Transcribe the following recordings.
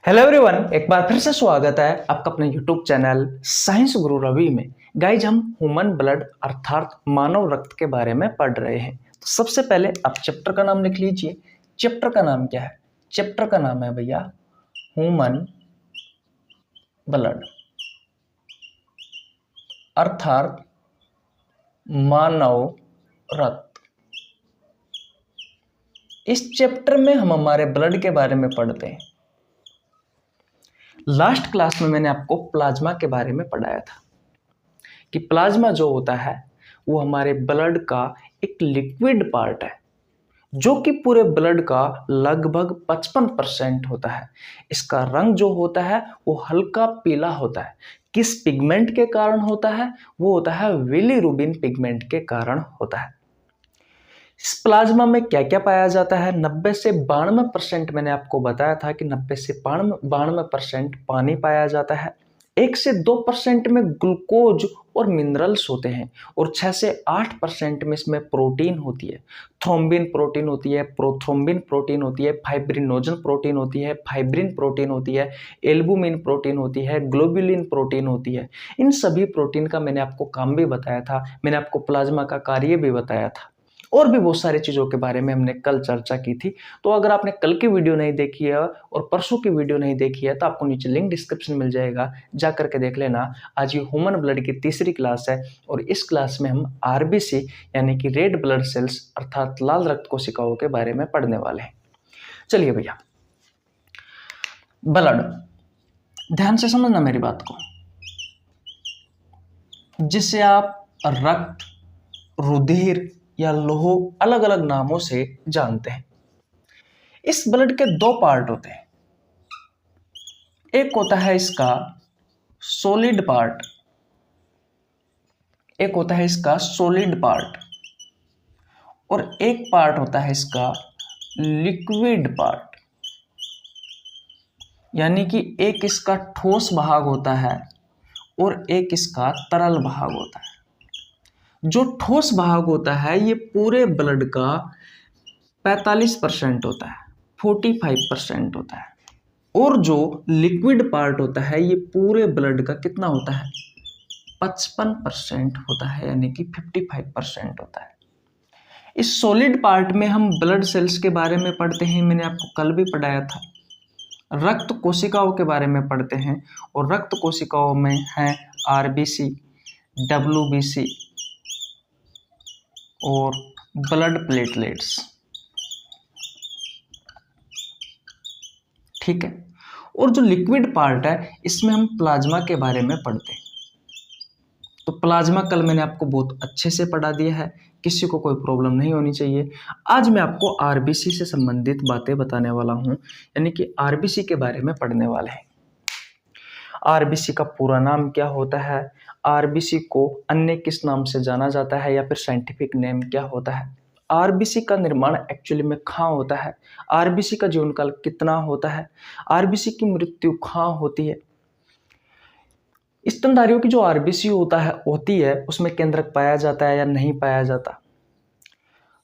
Hello everyone, एक बार फिर से स्वागत है आपका अपने यूट्यूब चैनल साइंस गुरु रवि में। गाइज, हम ह्यूमन ब्लड अर्थात मानव रक्त के बारे में पढ़ रहे हैं। तो सबसे पहले आप चैप्टर का नाम लिख लीजिए। चैप्टर का नाम क्या है? चैप्टर का नाम है भैया ह्यूमन ब्लड अर्थात मानव रक्त। इस चैप्टर में हम हमारे ब्लड के बारे में पढ़ते हैं। लास्ट क्लास में मैंने आपको प्लाज्मा के बारे में पढ़ाया था कि प्लाज्मा जो होता है वो हमारे ब्लड का एक लिक्विड पार्ट है जो कि पूरे ब्लड का लगभग 55% होता है। इसका रंग जो होता है वो हल्का पीला होता है। किस पिगमेंट के कारण होता है? वो होता है बिलीरुबिन पिगमेंट के कारण होता है। इस प्लाज्मा में क्या क्या पाया जाता है? 90 से 92% मैंने आपको बताया था कि 90 से 92% पानी पाया जाता है। 1 से 2% में ग्लूकोज और मिनरल्स होते हैं और 6 से 8% में इसमें प्रोटीन होती है। थ्रोम्बिन प्रोटीन होती है, प्रोथ्रोम्बिन प्रोटीन होती है, फाइब्रिनोजन प्रोटीन होती है, फाइब्रिन प्रोटीन होती है, एल्बुमिन प्रोटीन होती है, ग्लोबुलिन प्रोटीन होती है। इन सभी प्रोटीन का मैंने आपको काम भी बताया था। मैंने आपको प्लाज्मा का कार्य भी बताया था और भी बहुत सारी चीज़ों के बारे में हमने कल चर्चा की थी। तो अगर आपने कल की वीडियो नहीं देखी है और परसों की वीडियो नहीं देखी है तो आपको नीचे लिंक डिस्क्रिप्शन मिल जाएगा, जा करके देख लेना। आज ये ह्यूमन ब्लड की तीसरी क्लास है और इस क्लास में हम आरबीसी यानी कि रेड ब्लड सेल्स अर्थात लाल रक्त कोशिकाओं के बारे में पढ़ने वाले हैं। चलिए भैया, ब्लड ध्यान से समझना मेरी बात को, जिसे आप रक्त, रुधिर या लोहो अलग अलग नामों से जानते हैं। इस ब्लड के दो पार्ट होते हैं। एक होता है इसका सॉलिड पार्ट, एक होता है इसका सॉलिड पार्ट और एक पार्ट होता है इसका लिक्विड पार्ट। यानी कि एक इसका ठोस भाग होता है और एक इसका तरल भाग होता है। जो ठोस भाग होता है ये पूरे ब्लड का 45% होता है, 45% होता है। और जो लिक्विड पार्ट होता है ये पूरे ब्लड का कितना होता है? 55% होता है, यानी कि 55% होता है। इस सॉलिड पार्ट में हम ब्लड सेल्स के बारे में पढ़ते हैं। मैंने आपको कल भी पढ़ाया था। रक्त कोशिकाओं के बारे में पढ़ते हैं और रक्त कोशिकाओं में है आरबीसी, डब्ल्यूबीसी और ब्लड प्लेटलेट्स। ठीक है। और जो लिक्विड पार्ट है इसमें हम प्लाज्मा के बारे में पढ़ते हैं। तो प्लाज्मा कल मैंने आपको बहुत अच्छे से पढ़ा दिया है, किसी को कोई प्रॉब्लम नहीं होनी चाहिए। आज मैं आपको आरबीसी से संबंधित बातें बताने वाला हूं, यानी कि आरबीसी के बारे में पढ़ने वाले हैं। आरबीसी का पूरा नाम क्या होता है? आरबीसी को अन्य किस नाम से जाना जाता है या फिर साइंटिफिक नेम क्या होता है? आरबीसी का निर्माण एक्चुअली में कहाँ होता है? आरबीसी का जीवन काल कितना होता है? आरबीसी की मृत्यु कहाँ होती है? स्तनधारियों की जो आरबीसी होती है उसमें केंद्रक पाया जाता है या नहीं पाया जाता?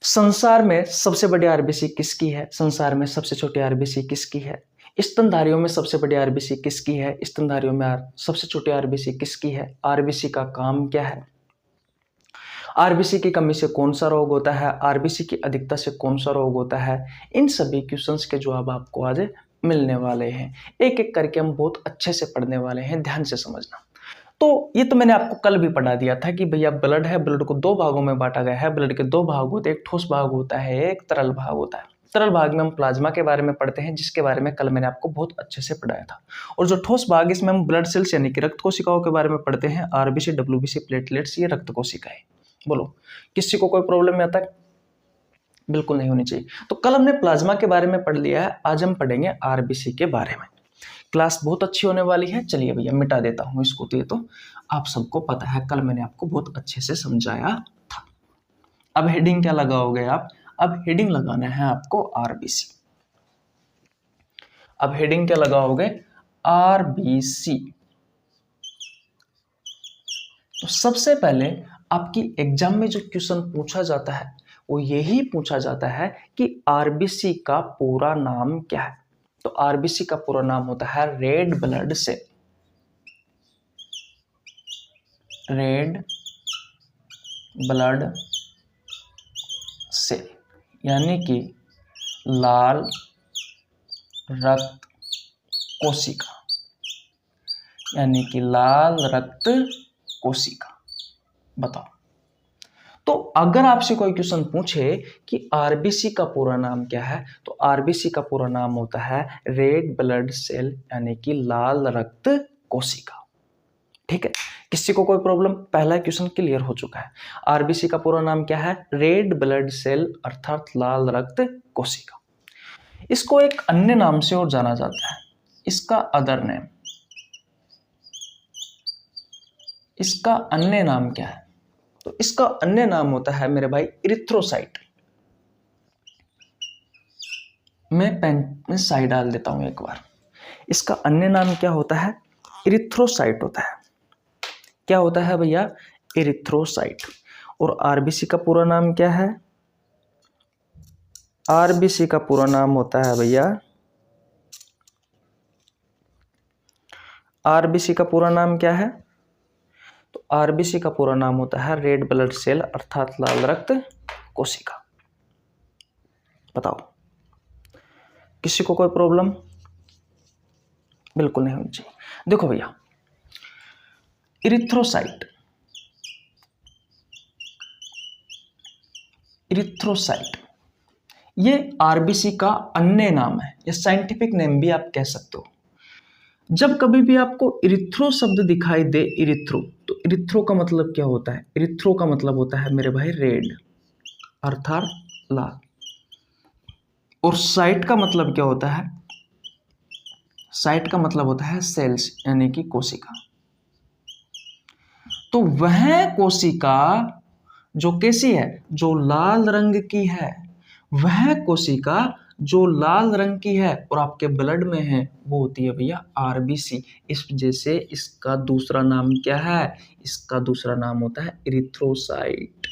संसार में सबसे बड़ी आरबीसी किसकी है? संसार में सबसे छोटी आरबीसी किसकी है? स्तनधारियों में सबसे बड़ी आरबीसी किसकी है? स्तनधारियों में सबसे छोटी आरबीसी किसकी है? आरबीसी का काम क्या है? आरबीसी की कमी से कौन सा रोग होता है? आरबीसी की अधिकता से कौन सा रोग होता है? इन सभी क्वेश्चंस के जवाब आपको आज मिलने वाले हैं। एक एक करके हम बहुत अच्छे से पढ़ने वाले हैं, ध्यान से समझना। तो ये तो मैंने आपको कल भी पढ़ा दिया था कि भैया ब्लड है, ब्लड को दो भागों में बांटा गया है। ब्लड के दो भाग होते हैं, एक ठोस भाग होता है, एक तरल भाग होता है। तरल भाग में हम प्लाज्मा के बारे में पढ़ते हैं, जिसके बारे में कल मैंने आपको बहुत अच्छे से पढ़ाया था। और जो ठोस भाग, इसमें हम ब्लड सेल्स यानी कि रक्त कोशिकाओं के बारे में पढ़ते हैं। आरबीसी, डब्ल्यूबीसी, प्लेटलेट्स, ये रक्त कोशिकाएं। बोलो, किसी को कोई प्रॉब्लम में आता है? बिल्कुल नहीं होनी चाहिए। तो कल हमने प्लाज्मा के बारे में पढ़ लिया है, आज हम पढ़ेंगे आरबीसी के बारे में। क्लास बहुत अच्छी होने वाली है। चलिए भैया, मिटा देता हूं इसको, तो ये तो आप सबको पता है, कल मैंने आपको बहुत अच्छे से समझाया था। अब हेडिंग क्या लगाओगे आप? अब हेडिंग लगाना है आपको आरबीसी। अब हेडिंग क्या लगाओगे? आरबीसी। तो सबसे पहले आपकी एग्जाम में जो क्वेश्चन पूछा जाता है वो यही पूछा जाता है कि आरबीसी का पूरा नाम क्या है। तो आरबीसी का पूरा नाम होता है red blood cell. Red blood cell यानी कि लाल रक्त कोशिका, यानी कि लाल रक्त कोशिका। बताओ, तो अगर आपसे कोई क्वेश्चन पूछे कि आरबीसी का पूरा नाम क्या है, तो आरबीसी का पूरा नाम होता है रेड ब्लड सेल यानी कि लाल रक्त कोशिका। ठीक है, किसी को कोई प्रॉब्लम? पहला क्वेश्चन क्लियर हो चुका है। आरबीसी का पूरा नाम क्या है? रेड ब्लड सेल अर्थात लाल रक्त कोशिका। इसको एक अन्य नाम से और जाना जाता है, इसका अदर नेम। इसका अन्य नाम क्या है? तो इसका अन्य नाम होता है मेरे भाई इरिथ्रोसाइट। मैं पेन में साइड डाल देता हूं एक बार। इसका अन्य नाम क्या होता है? इरिथ्रोसाइट होता है। क्या होता है भैया? इरिथ्रोसाइट। और आरबीसी का पूरा नाम क्या है? आरबीसी का पूरा नाम होता है भैया, आरबीसी का पूरा नाम क्या है? तो आरबीसी का पूरा नाम होता है रेड ब्लड सेल अर्थात लाल रक्त कोशिका। बताओ, किसी को कोई प्रॉब्लम? बिल्कुल नहीं होनी चाहिए। देखो भैया, इरिथ्रोसाइट, इरिथ्रोसाइट ये आरबीसी का अन्य नाम है, या साइंटिफिक नेम भी आप कह सकते हो। जब कभी भी आपको इरिथ्रो शब्द दिखाई दे, इरिथ्रो, तो इरिथ्रो का मतलब क्या होता है? इरिथ्रो का मतलब होता है मेरे भाई रेड अर्थात लाल। और साइट का मतलब क्या होता है? साइट का मतलब होता है सेल्स यानी कि कोशिका। तो वह कोशिका जो कैसी है? जो लाल रंग की है, वह कोशिका जो लाल रंग की है और आपके ब्लड में है, वो होती है भैया आरबीसी। इस वजह से इसका दूसरा नाम क्या है? इसका दूसरा नाम होता है इरिथ्रोसाइट।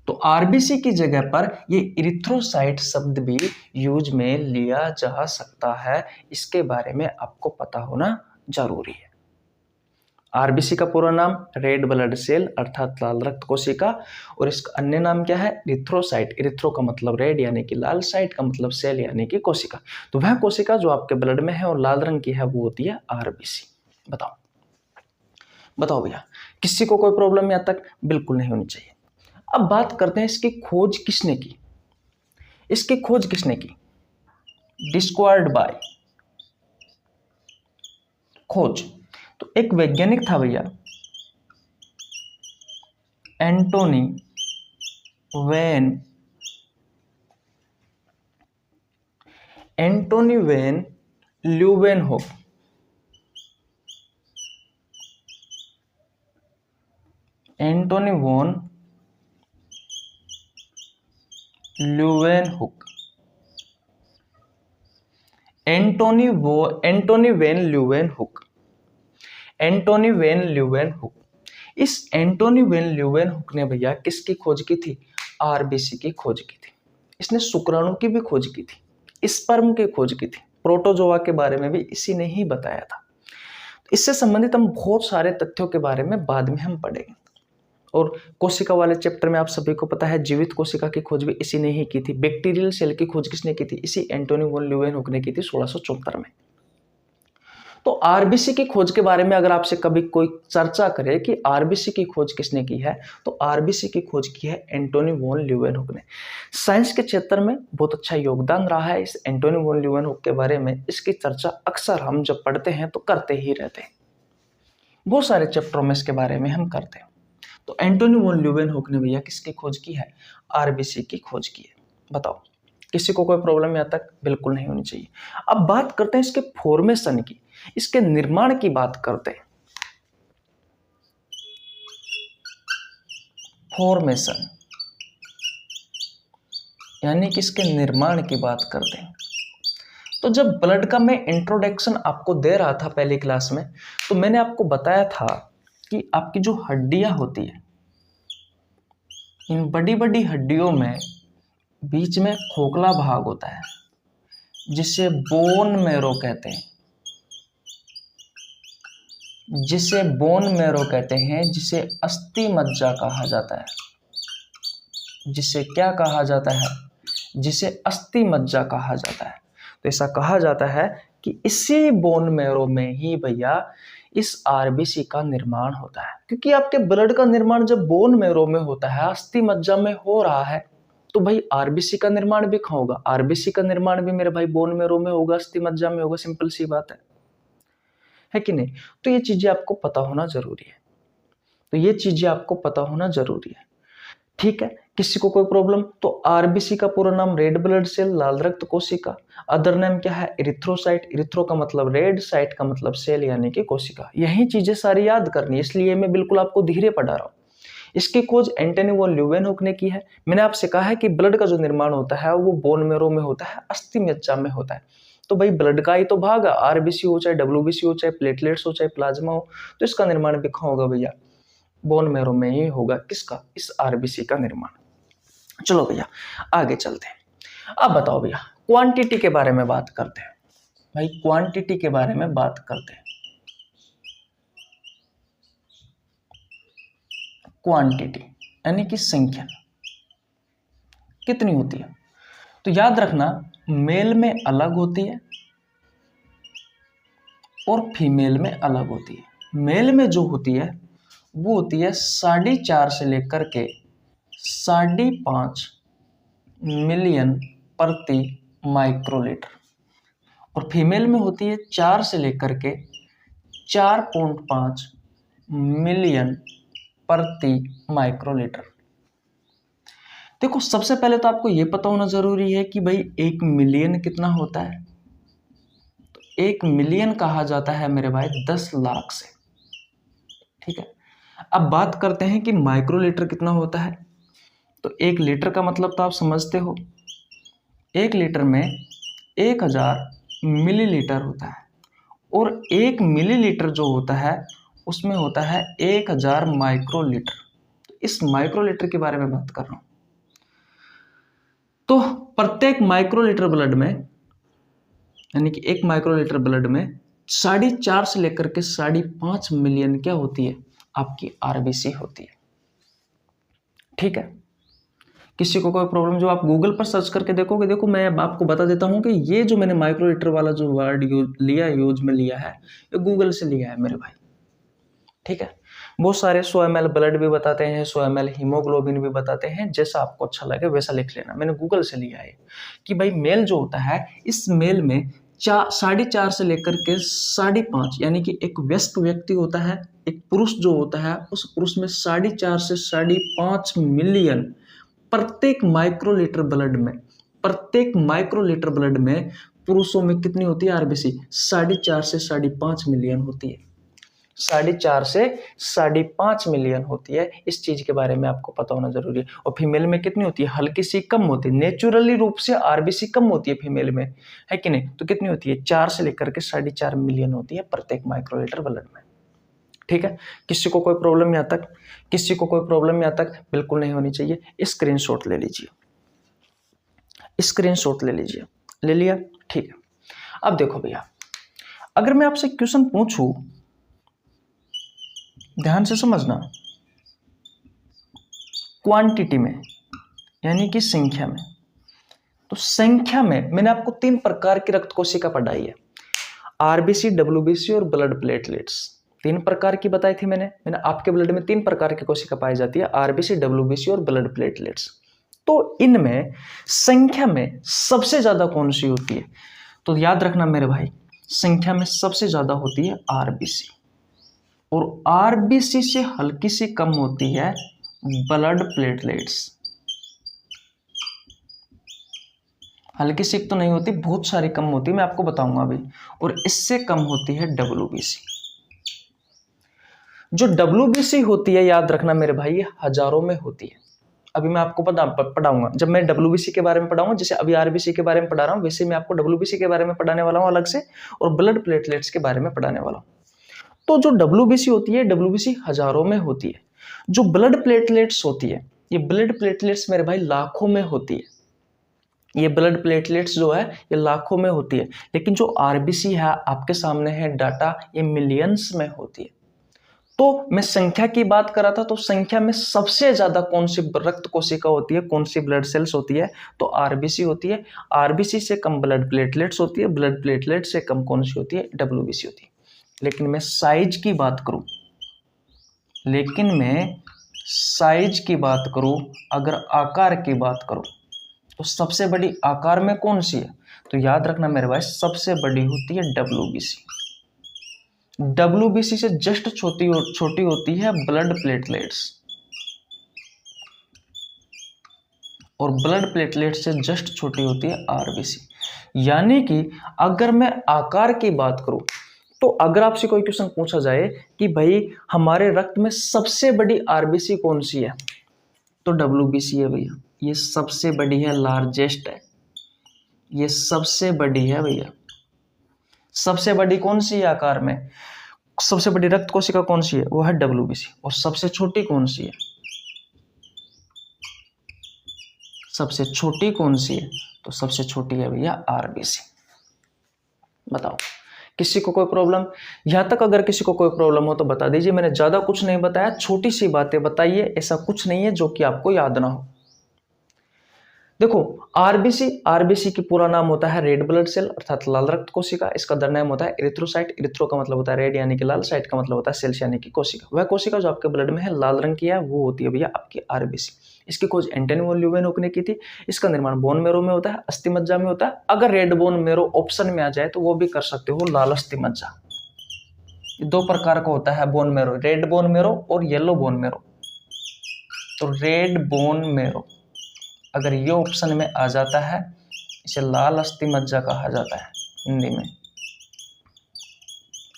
तो आरबीसी की जगह पर ये इरिथ्रोसाइट शब्द भी यूज में लिया जा सकता है। इसके बारे में आपको पता होना जरूरी है। आरबीसी का पूरा नाम रेड ब्लड सेल अर्थात लाल रक्त कोशिका, और इसका अन्य नाम क्या है? इरिथ्रोसाइट। इरिथ्रो का मतलब रेड यानी कि लाल, साइट का मतलब सेल यानी कि कोशिका। तो वह कोशिका जो आपके ब्लड में है और लाल रंग की है, वो होती है आरबीसी। बताओ, बताओ भैया, किसी को कोई प्रॉब्लम यहाँ तक? बिल्कुल नहीं होनी चाहिए। अब बात करते हैं इसकी खोज किसने की। इसकी खोज किसने की? डिस्कवर्ड बाय, खोज। तो एक वैज्ञानिक था भैया, Antonie van, Antonie van Leeuwenhoek. Antonie von Leeuwenhoek. Antonie van Leeuwenhoek. Antonie van Leeuwenhoek. इस एंटोनी वैन ल्यूवेनहुक ने भैया किसकी खोज की थी? आरबीसी की खोज की थी। इसने शुक्राणु की भी खोज की थी, स्पर्म की खोज की थी, प्रोटोजोआ के बारे में भी इसी ने ही बताया था। इससे संबंधित हम बहुत सारे तथ्यों के बारे में बाद में हम पढ़ेंगे। और कोशिका वाले चैप्टर में आप सभी को पता है जीवित कोशिका की खोज भी इसी ने ही की थी। बैक्टीरियल सेल की खोज किसने की थी? इसी एंटोनी वॉन ल्यूवेनहुक ने की थी 1674 में। तो आरबीसी की खोज के बारे में अगर आपसे कभी कोई चर्चा करे कि आरबीसी की खोज किसने की है, तो आरबीसी की खोज की है एंटोनी वॉन ल्यूवेनहुक ने। साइंस के क्षेत्र में बहुत अच्छा योगदान रहा है इस एंटोनी वॉन ल्यूवेनहुक के बारे में। इसकी चर्चा अक्सर हम जब पढ़ते हैं तो करते ही रहते हैं, बहुत सारे चैप्टरों में इसके बारे में हम करते हैं। तो एंटोनी वॉन ल्यूवेनहुक ने भैया किसकी खोज की है? आरबीसी की खोज की है। बताओ, किसी को कोई प्रॉब्लम यहाँ तक? बिल्कुल नहीं होनी चाहिए। अब बात करते हैं इसके फॉर्मेशन की, इसके निर्माण की बात करते हैं। फॉर्मेशन यानी कि इसके निर्माण की बात करते हैं। तो जब ब्लड का मैं इंट्रोडक्शन आपको दे रहा था पहली क्लास में, तो मैंने आपको बताया था कि आपकी जो हड्डियां होती है, इन बड़ी बड़ी हड्डियों में बीच में खोखला भाग होता है, जिसे बोन मैरो कहते हैं, जिसे बोन मैरो कहते हैं, जिसे अस्थि मज्जा कहा जाता है, जिसे क्या कहा जाता है, जिसे अस्थि मज्जा कहा जाता है। तो ऐसा कहा जाता है कि इसी बोन मैरो में ही भैया इस आरबीसी का निर्माण होता है, क्योंकि आपके ब्लड का निर्माण जब बोन मैरो में होता है, अस्थि मज्जा में हो रहा है, तो भाई आरबीसी का निर्माण भी कहाँ होगा? आरबीसी का निर्माण भी मेरे भाई बोन मैरो में होगा, अस्थि मज्जा में होगा। सिंपल सी बात है कि नहीं? तो ये चीजें आपको पता होना जरूरी है, तो ये चीजें आपको पता होना जरूरी है। ठीक है, किसी को कोई प्रॉब्लम? तो आरबीसी का पूरा नाम रेड ब्लड सेल, लाल रक्त कोशिका। अदर नेम क्या है? इरिथ्रोसाइट। इरिथ्रो का मतलब रेड, साइट का मतलब सेल यानी कि कोशिका। यही चीजें सारी याद करनी है, इसलिए मैं बिल्कुल आपको धीरे पढ़ा रहा हूँ। इसकी खोज एंटनी वॉन ल्यूवेनहुक ने की है। मैंने आपसे कहा है कि ब्लड का जो निर्माण होता है वो बोन मैरो में होता है, अस्थि मज्जा में होता है। तो भाई ब्लड का ही तो भाग है, आरबीसी हो चाहे डब्ल्यूबीसी हो चाहे प्लेटलेट्स हो चाहे प्लाज्मा हो, तो इसका निर्माण भी कहाँ होगा भैया? बोन मैरो में ही होगा। किसका? इस आरबीसी का निर्माण। चलो भैया आगे चलते हैं। अब बताओ भैया, क्वांटिटी के बारे में बात करते हैं। भाई क्वांटिटी के बारे में बात करते हैं। क्वांटिटी यानी कि संख्या कितनी होती है? तो याद रखना, मेल में अलग होती है और फीमेल में अलग होती है। मेल में जो होती है वो होती है 4.5 से लेकर के 5.5 मिलियन प्रति माइक्रोलीटर, और फीमेल में होती है 4 से लेकर के 4.5 मिलियन प्रति माइक्रोलीटर। देखो सबसे पहले तो आपको यह पता होना जरूरी है कि भाई 1 मिलियन कितना होता है। तो 1 मिलियन कहा जाता है मेरे भाई 10 लाख से। ठीक है, अब बात करते हैं कि माइक्रोलीटर कितना होता है। तो 1 लीटर का मतलब तो आप समझते हो, 1 लीटर में 1000 मिलीलीटर होता है, और 1 मिलीलीटर जो होता है उसमें होता है 1000 माइक्रोलीटर। तो इस माइक्रोलीटर के बारे में बात कर रहा हूं। तो प्रत्येक माइक्रोलीटर ब्लड में, यानी कि 1 माइक्रोलीटर ब्लड में 4.5 से लेकर के 5.5 मिलियन क्या होती है? आपकी आरबीसी होती है। ठीक है, किसी को कोई प्रॉब्लम? जो आप गूगल पर सर्च करके देखोगे, देखो मैं आपको बता देता हूं कि ये जो मैंने माइक्रोलीटर वाला जो वर्ड यूज में लिया है, ये गूगल से लिया है मेरे भाई। ठीक है, बहुत सारे 100 ml ब्लड भी बताते हैं, 100 ml हीमोग्लोबिन भी बताते हैं, जैसा आपको अच्छा लगे वैसा लिख लेना। मैंने गूगल से लिया है कि भाई मेल जो होता है, इस मेल में 4.5 से लेकर के 5.5, यानी कि एक वयस्क व्यक्ति होता है, एक पुरुष जो होता है, उस पुरुष में 4.5 से 5.5 मिलियन प्रत्येक माइक्रोलीटर ब्लड में, प्रत्येक माइक्रोलीटर ब्लड में पुरुषों में कितनी होती है आरबीसी? 4.5 से 5.5 मिलियन होती है। 4.5 से 5.5 मिलियन होती है। इस चीज के बारे में आपको पता होना जरूरी है। और फीमेल में कितनी होती है? हल्की सी कम होती है, नेचुरली रूप से आरबीसी कम होती है फीमेल में, है कि नहीं? तो कितनी होती है? 4 से लेकर के 4.5 मिलियन होती है प्रत्येक माइक्रोलीटर ब्लड में। ठीक है, किसी को कोई प्रॉब्लम यहाँ तक? किसी को कोई प्रॉब्लम यहाँ तक? बिल्कुल नहीं होनी चाहिए। स्क्रीनशॉट ले लीजिए, स्क्रीनशॉट ले लीजिए। ले लिया? ठीक है। अब देखो भैया, अगर मैं आपसे क्वेश्चन पूछूं, ध्यान से समझना, क्वांटिटी में यानी कि संख्या में, तो संख्या में मैंने आपको 3 प्रकार की रक्त कोशिका पढ़ाई है, आरबीसी, डब्ल्यूबीसी और ब्लड प्लेटलेट्स। 3 प्रकार की बताई थी मैंने आपके ब्लड में 3 प्रकार की कोशिका पाई जाती है, आरबीसी, डब्ल्यूबीसी और ब्लड प्लेटलेट्स। तो इनमें संख्या में सबसे ज्यादा कौन सी होती है? तो याद रखना मेरे भाई, संख्या में सबसे ज्यादा होती है आरबीसी, और आरबीसी से हल्की सी कम होती है ब्लड प्लेटलेट्स। हल्की सी तो नहीं होती, बहुत सारी कम होती है, मैं आपको बताऊंगा अभी। और इससे कम होती है डब्ल्यूबीसी। जो डब्ल्यूबीसी होती है, याद रखना मेरे भाई, ये हजारों में होती है। अभी मैं आपको पढ़ाऊंगा, जब मैं डब्ल्यूबीसी के बारे में पढ़ाऊंगा, जैसे अभी आरबीसी के बारे में पढ़ा रहा हूं, वैसे मैं आपको डब्ल्यूबीसी के बारे में पढ़ाने वाला हूं अलग से, और ब्लड प्लेटलेट्स के बारे में पढ़ाने वाला हूं। तो जो डब्ल्यूबीसी होती है, डब्ल्यूबीसी हजारों में होती है। जो ब्लड प्लेटलेट्स होती है, ये ब्लड प्लेटलेट्स मेरे भाई लाखों में होती है। ये ब्लड प्लेटलेट्स जो है ये लाखों में होती है, लेकिन जो आरबीसी है आपके सामने है डाटा, ये मिलियंस में होती है। तो मैं संख्या की बात कर रहा था, तो संख्या में सबसे ज्यादा कौन सी रक्त कोशिका होती है, कौन सी ब्लड सेल्स होती है, तो आरबीसी होती है। आरबीसी से कम ब्लड प्लेटलेट्स होती है, ब्लड प्लेटलेट से कम कौन सी होती है, डब्ल्यूबीसी होती है। लेकिन मैं साइज की बात करूं, अगर आकार की बात करूं, तो सबसे बड़ी आकार में कौन सी है, तो याद रखना मेरे भाई, सबसे बड़ी होती है डब्ल्यूबीसी। डब्ल्यूबीसी से जस्ट छोटी होती है ब्लड प्लेटलेट्स, और ब्लड प्लेटलेट से जस्ट छोटी होती है आरबीसी। यानी कि अगर मैं आकार की बात करूं, तो अगर आपसे कोई क्वेश्चन पूछा जाए कि भाई हमारे रक्त में सबसे बड़ी आरबीसी कौन सी है, तो डब्ल्यूबीसी है भैया, ये सबसे बड़ी है, लार्जेस्ट है, ये सबसे बड़ी है भैया। सबसे बड़ी कौन सी है आकार में, सबसे बड़ी रक्त कोशिका कौन सी है, वो है डब्ल्यूबीसी। और सबसे छोटी कौन सी है, सबसे छोटी कौन सी है, तो सबसे छोटी है भैया आरबीसी। बताओ किसी को कोई प्रॉब्लम, यहां तक अगर किसी को कोई प्रॉब्लम हो तो बता दीजिए, मैंने ज्यादा कुछ नहीं बताया, छोटी सी बातें बताइए, ऐसा कुछ नहीं है जो कि आपको याद ना हो। देखो आरबीसी की पूरा नाम होता है रेड ब्लड सेल अर्थात लाल रक्त कोशिका। इसका अदर नाम होता है इरिथ्रोसाइट। इरिथ्रो का मतलब होता है रेड यानी कि लाल, साइट का मतलब होता है सेल्स यानी कि कोशिका। वह कोशिका जो आपके ब्लड में है लाल रंग की है, वो होती है भैया आपकी आरबीसी। इसकी खोज एंटोनी ल्यूवेनोक ने की थी। इसका निर्माण बोन मेरो में होता है, अस्थि मज्जा में होता है। अगर रेड बोन मेरो ऑप्शन में आ जाए तो वो भी कर सकते हो लाल अस्थि मज्जा। दो प्रकार का होता है bone marrow, red bone marrow और येलो बोन मेरो। तो रेड बोन मेरो अगर ये ऑप्शन में आ जाता है, इसे लाल अस्थि मज्जा कहा जाता है हिंदी में।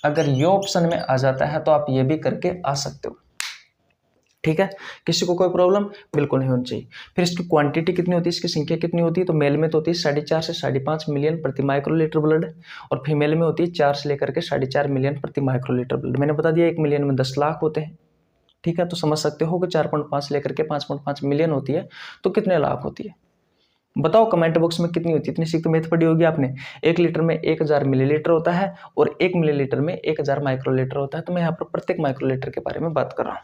अगर ये ऑप्शन में आ जाता है तो आप ये भी करके आ सकते हो। ठीक है, किसी को कोई प्रॉब्लम बिल्कुल नहीं होनी चाहिए। फिर इसकी क्वांटिटी कितनी होती है, इसकी संख्या कितनी होती है, तो मेल में तो होती है 4.5 से 5.5 मिलियन प्रति माइक्रोलीटर ब्लड, और फीमेल में होती है 4 से लेकर के 4.5 मिलियन प्रति माइक्रोलीटर ब्लड। मैंने बता दिया 1 मिलियन में 10 लाख होते हैं। ठीक है, तो समझ सकते हो कि 4.5 लेकर के 5.5 मिलियन होती है, तो कितने लाख होती है। बताओ कमेंट बॉक्स में कितनी होती है। इतनी सीख तो मैथ पढ़ी होगी आपने। 1 लीटर में 1000 मिलीलीटर होता है और 1 मिलीलीटर में 1000 माइक्रोलीटर होता है। तो मैं यहाँ पर प्रत्येक माइक्रोलीटर के बारे में बात कर रहा हूँ।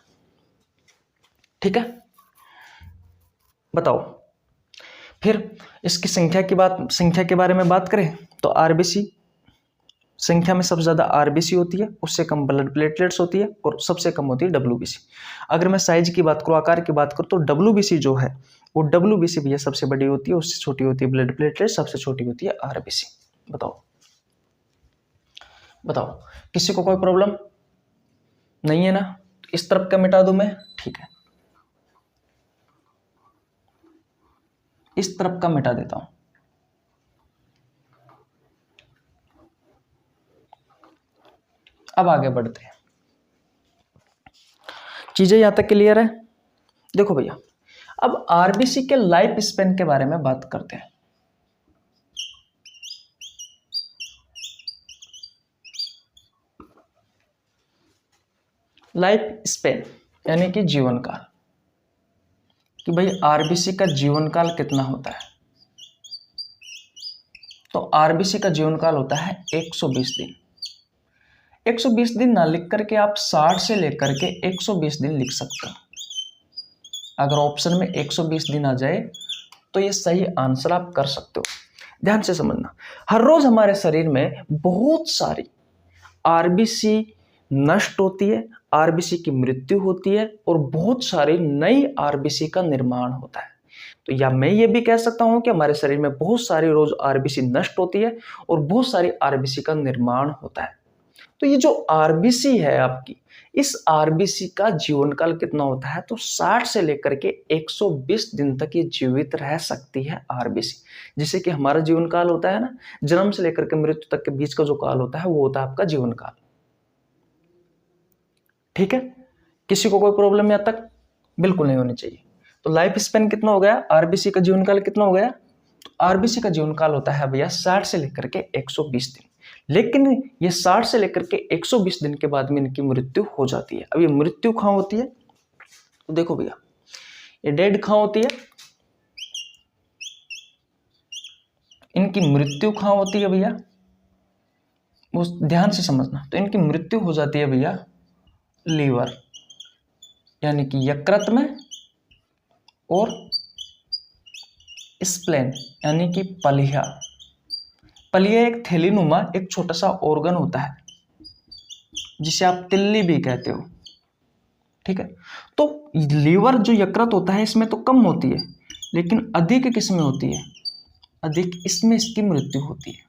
ठीक है, बताओ फिर इसकी संख्या के बारे में बात करें तो आरबीसी संख्या में सबसे ज्यादा आरबीसी होती है, उससे कम ब्लड प्लेटलेट्स होती है और सबसे कम होती है डब्ल्यूबीसी। अगर मैं साइज की बात करूँ, आकार की बात करूँ, तो डब्ल्यूबीसी जो है वो डब्ल्यूबीसी भी सबसे बड़ी होती है, उससे छोटी होती है ब्लड प्लेटलेट, सबसे छोटी होती है आरबीसी। बताओ किसी को कोई प्रॉब्लम नहीं है ना, इस तरफ का मिटा दूं मैं, ठीक है, इस तरफ का मिटा देता हूं। अब आगे बढ़ते हैं, चीजें यहां तक क्लियर है। देखो भैया, अब आरबीसी के लाइफ स्पेन के बारे में बात करते हैं। लाइफ स्पेन यानी कि जीवन काल, कि भाई आरबीसी का जीवन काल कितना होता है। तो आरबीसी का जीवन काल होता है 120 दिन। 120 दिन ना लिख करके आप 60 से लेकर के 120 दिन लिख सकते हो। अगर ऑप्शन में 120 दिन आ जाए तो ये सही आंसर आप कर सकते हो। ध्यान से समझना, हर रोज हमारे शरीर में बहुत सारी आरबीसी नष्ट होती है, आरबीसी की मृत्यु होती है और बहुत सारी नई आरबीसी का निर्माण होता है। तो या मैं ये भी कह सकता हूं कि हमारे शरीर में बहुत सारी रोज आरबीसी नष्ट होती है और बहुत सारी आरबीसी का निर्माण होता है। तो ये जो आरबीसी है आपकी, इस आरबीसी का जीवन काल कितना होता है, तो 60 से लेकर के 120 दिन तक ये जीवित रह सकती है आरबीसी। जिसे कि हमारा जीवन काल होता है ना, जन्म से लेकर के मृत्यु तक के बीच का जो काल होता है वो होता है आपका जीवन काल। ठीक है, किसी को कोई प्रॉब्लम यहां तक बिल्कुल नहीं होनी चाहिए। तो लाइफ स्पेन कितना हो गया, आरबीसी का जीवन काल कितना हो गया, तो आरबीसी का जीवन काल होता है भैया 60 से लेकर के 120 दिन। लेकिन ये 60 से लेकर के 120 दिन के बाद में इनकी मृत्यु हो जाती है। अब ये मृत्यु कहां होती है, तो देखो भैया, ये डेड कहां होती है, इनकी मृत्यु कहाँ होती है भैया, वो ध्यान से समझना। तो इनकी मृत्यु हो जाती है भैया लीवर यानी कि यकृत में, और स्प्लेन यानी कि पलिया। पलिया एक थैलीनुमा एक छोटा सा ऑर्गन होता है जिसे आप तिल्ली भी कहते हो, ठीक है। तो लीवर जो यकृत होता है इसमें तो कम होती है, लेकिन अधिक किसमें होती है, अधिक इसमें इसकी मृत्यु होती है।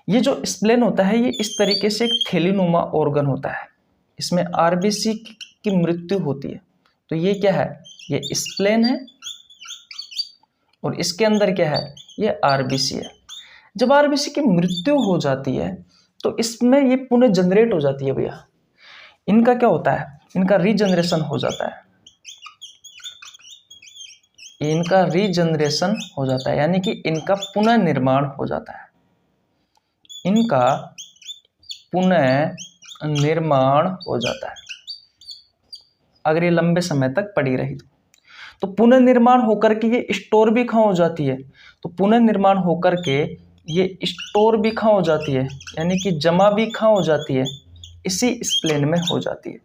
ये जो स्प्लेन होता है ये इस तरीके से एक थैलीनुमा ऑर्गन होता है, इसमें आरबीसी की मृत्यु होती है। तो ये क्या है, ये स्प्लेन है और इसके अंदर क्या है, ये आरबीसी है। जब आरबीसी की मृत्यु हो जाती है तो इसमें ये पुनः जनरेट हो जाती है भैया। इनका क्या होता है, इनका रीजनरेशन हो जाता है, इनका रीजनरेशन हो जाता है यानी कि इनका पुनः निर्माण हो जाता है, इनका पुनः निर्माण हो जाता है अगर ये लंबे समय तक पड़ी रही तो पुनर्निर्माण होकर के ये स्टोर भी कहाँ हो जाती है, तो पुनर्निर्माण होकर के ये स्टोर भी कहाँ हो जाती है यानी कि जमा भी कहाँ हो जाती है, इसी स्प्लेन में हो जाती है।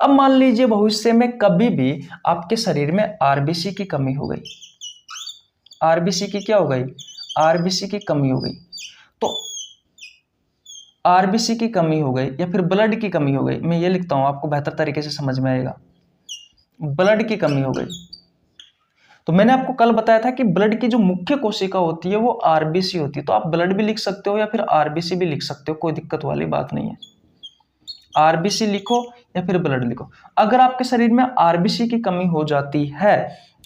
अब मान लीजिए भविष्य में कभी भी आपके शरीर में आरबीसी की कमी हो गई, आरबीसी की क्या हो गई, आरबीसी की कमी हो गई। तो आरबीसी की कमी हो गई या फिर ब्लड की कमी हो गई, मैं ये लिखता हूं आपको बेहतर तरीके से समझ में आएगा, ब्लड की कमी हो गई। तो मैंने आपको कल बताया था कि ब्लड की जो मुख्य कोशिका होती है वो आरबीसी होती है, तो आप ब्लड भी लिख सकते हो या फिर आरबीसी भी लिख सकते हो, कोई दिक्कत वाली बात नहीं है। आरबीसी लिखो या फिर ब्लड लिखो। अगर आपके शरीर में आरबीसी की कमी हो जाती है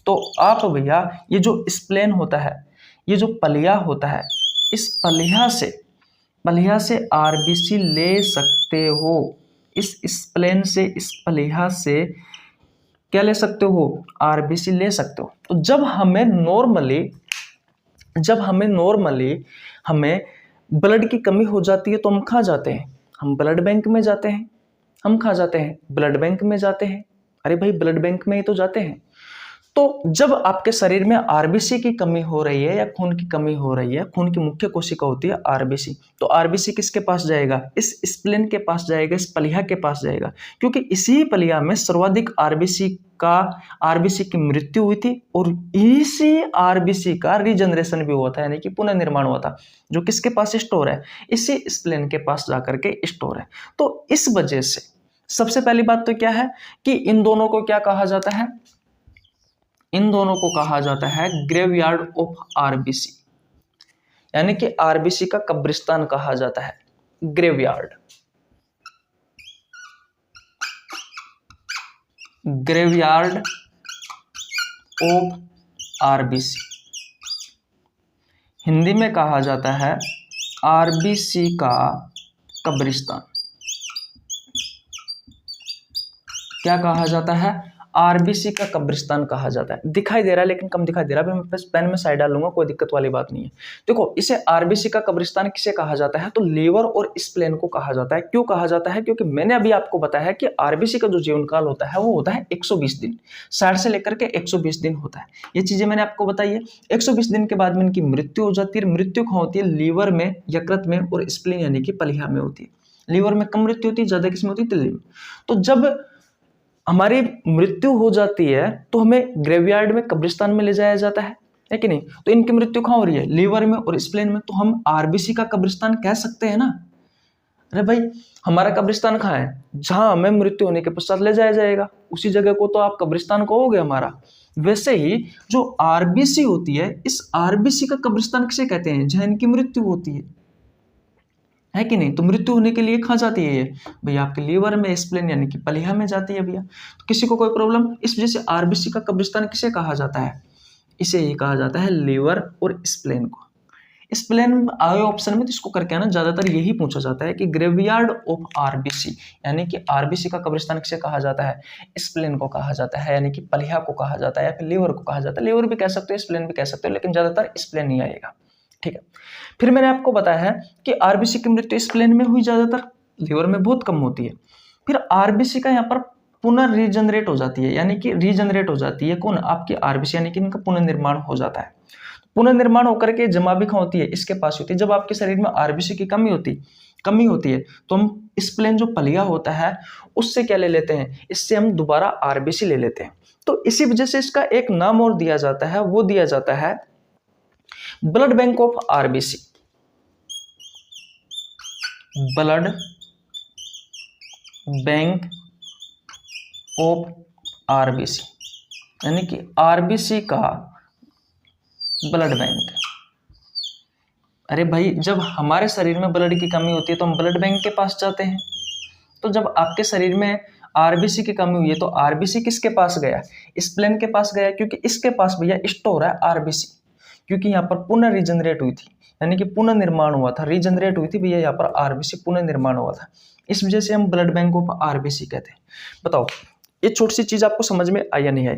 तो आप भैया ये जो स्प्लेन होता है, ये जो पलिया होता है, इस पलिया से आरबीसी ले सकते हो, इस स्प्लेन से, इस पलिया से क्या ले सकते हो, आरबीसी ले सकते हो। तो जब हमें नॉर्मली हमें ब्लड की कमी हो जाती है तो हम कहाँ जाते हैं, हम ब्लड बैंक में जाते हैं। हम कहाँ जाते हैं, ब्लड बैंक में जाते हैं। अरे भाई ब्लड बैंक में ही तो जाते हैं। तो जब आपके शरीर में आरबीसी की कमी हो रही है या खून की कमी हो रही है, खून की मुख्य कोशिका होती है आरबीसी, तो आरबीसी किसके पास जाएगा, इस स्प्लेन के पास जाएगा, इस पलिया के पास जाएगा, क्योंकि इसी पलिया में सर्वाधिक आरबीसी की मृत्यु हुई थी और इसी आरबीसी का रीजनरेशन भी हुआ था यानी कि पुनर्निर्माण हुआ था, जो किसके पास स्टोर है, इसी स्प्लेन के पास जाकर के स्टोर है। तो इस वजह से सबसे पहली बात तो क्या है कि इन दोनों को क्या कहा जाता है, इन दोनों को कहा जाता है ग्रेवयार्ड ऑफ आरबीसी, यानी कि आरबीसी का कब्रिस्तान कहा जाता है, graveyard, graveyard of RBC. Hindi में कहा जाता है आरबीसी का कब्रिस्तान। क्या कहा जाता है, आरबीसी का कब्रिस्तान कहा जाता है। दिखाई दे रहा है लेकिन कम दिखाई दे रहा है, मैं पेन में साइड डालूंगा, कोई दिक्कत वाली बात नहीं है। देखो इसे आरबीसी का कब्रिस्तान किसे कहा जाता है, तो लीवर और स्प्लेन को कहा जाता है। क्यों कहा जाता है, क्योंकि मैंने अभी आपको बताया कि आरबीसी का जो जीवन काल होता है वो होता है 120 दिन, 60 से लेकर के 120 दिन होता है। ये चीजें मैंने आपको बताई है। 120 दिन के बाद में इनकी मृत्यु हो जाती है। मृत्यु कहाँ होती है, लीवर में, यकृत में और स्प्लेन यानी कि पलिया में होती है। लीवर में कम मृत्यु होती है, ज्यादा किसमें होती है, तिल्ली में। तो जब हमारी मृत्यु हो जाती है तो हमें ग्रेवयार्ड में, कब्रिस्तान में ले जाया जाता है कि नहीं। तो इनकी मृत्यु कहाँ हो रही है, लीवर में और स्प्लेन में, तो हम आरबीसी का कब्रिस्तान कह सकते हैं ना। अरे भाई हमारा कब्रिस्तान कहाँ है, जहां हमें मृत्यु होने के पश्चात ले जाया जाएगा, उसी जगह को तो आप कब्रिस्तान कहोगे हमारा। वैसे ही जो आरबीसी होती है, इस आरबीसी का कब्रिस्तान किसे कहते हैं, जहां इनकी मृत्यु होती है कि नहीं। तो मृत्यु होने के लिए कहाँ जाती है ये भैया, आपके लीवर में, स्प्लेन यानी कि पलिया में जाती है भैया। तो किसी को कोई प्रॉब्लम, इस वजह से आरबीसी का कब्रिस्तान किसे कहा जाता है, इसे ही कहा जाता है लीवर और स्प्लेन को। स्प्लेन आए ऑप्शन में तो इसको करके ना ज्यादातर यही पूछा जाता है कि ग्रेवयार्ड ऑफ आरबीसी, यानी कि आरबीसी का कब्रिस्तान किसे कहा जाता है, स्प्लेन को कहा जाता है, यानी कि पलिया को कहा जाता है या फिर लीवर को कहा जाता है। लीवर भी कह सकते हो, स्प्लेन भी कह सकते हो, लेकिन ज्यादातर स्प्लेन ही आएगा, ठीक है। फिर मैंने आपको बताया है कि आरबीसी की मृत्यु स्प्लेन में हुई, ज्यादातर लीवर में बहुत कम होती है। फिर आरबीसी का यहाँ पर पुनर्रीजनरेट हो जाती है, यानी कि रीजनरेट हो जाती है कौन, आपकी आरबीसी, यानी कि इनका पुनर्निर्माण हो जाता है। पुनर्निर्माण होकर के जमा भी कहाँ होती है, इसके पास होती है। जब आपके शरीर में आरबीसी की कमी होती है तो हम स्प्लेन जो पलिया होता है उससे क्या ले लेते हैं, इससे हम दोबारा आरबीसी ले लेते हैं। तो इसी वजह से इसका एक नाम और दिया जाता है, वो दिया जाता है blood bank of RBC. Blood bank of RBC यानी कि आरबीसी का ब्लड बैंक। अरे भाई, जब हमारे शरीर में ब्लड की कमी होती है तो हम ब्लड बैंक के पास जाते हैं। तो जब आपके शरीर में आरबीसी की कमी हुई है तो आरबीसी किसके पास गया, स्प्लेन के पास गया, क्योंकि इसके पास भैया स्टोर है आरबीसी, क्योंकि यहाँ पर पुनः रिजनरेट हुई थी, यानी कि पुनर्निर्माण हुआ था, रिजनरेट हुई थी भैया, यहाँ पर आरबीसी पुनर्निर्माण हुआ था। इस वजह से हम ब्लड बैंक ऑफ आरबीसी कहते हैं। बताओ ये छोटी सी चीज आपको समझ में आई या नहीं आई?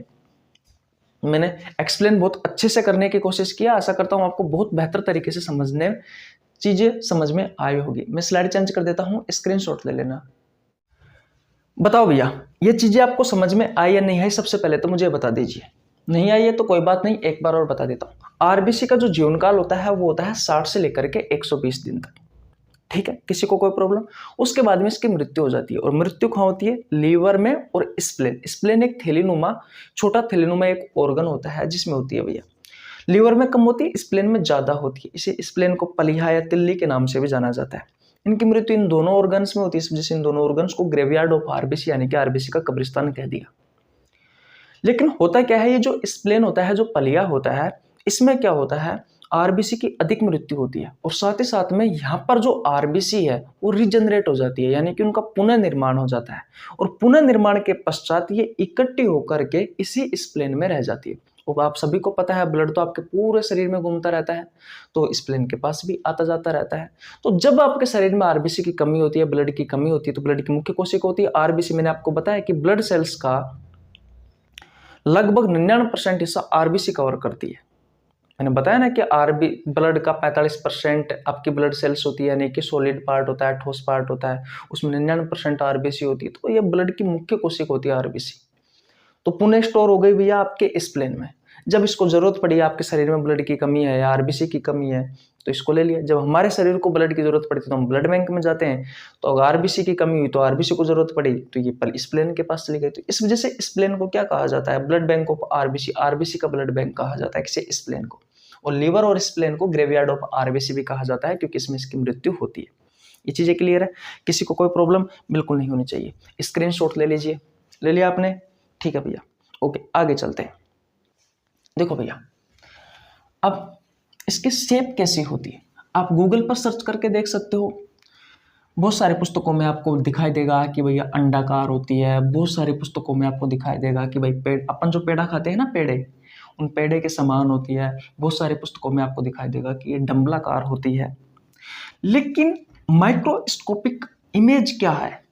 मैंने एक्सप्लेन बहुत अच्छे से करने की कोशिश किया, आशा करता हूँ आपको बहुत बेहतर तरीके से चीजें समझ में आई होगी। मैं स्लाइड चेंज कर देता हूँ, स्क्रीनशॉट ले लेना। बताओ भैया ये चीजें आपको समझ में आई या नहीं आई? सबसे पहले तो मुझे बता दीजिए। नहीं आई है तो कोई बात नहीं, एक बार और बता देता हूँ। आरबीसी का जो जीवन काल होता है वो होता है 60 से लेकर के 120 दिन तक, ठीक है, किसी को कोई प्रॉब्लम। उसके बाद में इसकी मृत्यु हो जाती है, और मृत्यु कहाँ होती है, लीवर में और स्प्लेन एक थैलीनुमा, छोटा थैलीनुमा एक ऑर्गन होता है जिसमें होती है भैया। लीवर में कम होती है, स्प्लेन में ज्यादा होती है। इसे स्प्लेन को पलिहा या तिल्ली के नाम से भी जाना जाता है। इनकी मृत्यु इन दोनों ऑर्गन्स में होती है, इस वजह से इन दोनों ऑर्गन्स को ग्रेवयार्ड ऑफ आरबीसी यानी कि आरबीसी का कब्रिस्तान कह दिया। लेकिन होता क्या है, ये जो स्प्लेन होता है, जो पलिया होता है, इसमें क्या होता है, आरबीसी की अधिक मृत्यु होती है, और साथ ही साथ में यहाँ पर जो आरबीसी है वो रिजनरेट हो जाती है, यानी कि उनका पुनर्निर्माण हो जाता है, और पुनर्निर्माण के पश्चात ये इकट्ठी होकर के इसी स्प्लेन में रह जाती है। अब आप सभी को पता है ब्लड तो आपके पूरे शरीर में घूमता रहता है, तो स्प्लेन के पास भी आता जाता रहता है। तो जब आपके शरीर में आरबीसी की कमी होती है, ब्लड की कमी होती है, तो ब्लड की मुख्य कोशिका होती है आरबीसी। मैंने आपको बताया कि ब्लड सेल्स का लगभग 99% हिस्सा आरबीसी कवर करती है। मैंने बताया ना कि आरबी ब्लड का 45% आपकी ब्लड सेल्स होती है, यानी कि सॉलिड पार्ट होता है, ठोस पार्ट होता है, उसमें 99% आरबीसी होती है। तो ये ब्लड की मुख्य कोशिका होती है आरबीसी। तो पुनः स्टोर हो गई भैया आपके स्प्लेन में। जब इसको जरूरत पड़ी, आपके शरीर में ब्लड की कमी है या आरबीसी की कमी है, तो इसको ले लिया। जब हमारे शरीर को ब्लड की जरूरत पड़ती है तो हम ब्लड बैंक में जाते हैं। तो अगर आरबीसी की कमी हुई तो आरबीसी को जरूरत पड़ी तो ये स्प्लेन के पास चली गई। तो इस वजह से स्प्लेन को क्या कहा जाता है, blood bank of RBC, RBC का ब्लड बैंक कहा जाता है किसे, स्प्लेन को। और लीवर और स्प्लेन को ग्रेवयार्ड ऑफ आरबीसी भी कहा जाता है, क्योंकि इसमें इसकी मृत्यु होती है। ये चीजें क्लियर है, किसी को कोई प्रॉब्लम बिल्कुल नहीं होनी चाहिए। स्क्रीनशॉट ले लीजिए, ले लिया आपने, ठीक है भैया, ओके आगे चलते हैं। देखो भैया अब इसकी शेप कैसी होती है, आप गूगल पर सर्च करके देख सकते हो। बहुत सारे पुस्तकों में आपको दिखाई देगा कि भैया अंडाकार होती है, बहुत सारी पुस्तकों में आपको दिखाई देगा कि भाई पेड़, अपन जो पेड़ा खाते हैं ना, पेड़े, उन पेड़े के समान होती है। बहुत सारी पुस्तकों में आपको दिखाई देगा कि ये डंबलाकार होती है। लेकिन माइक्रोस्कोपिक इमेज क्या है,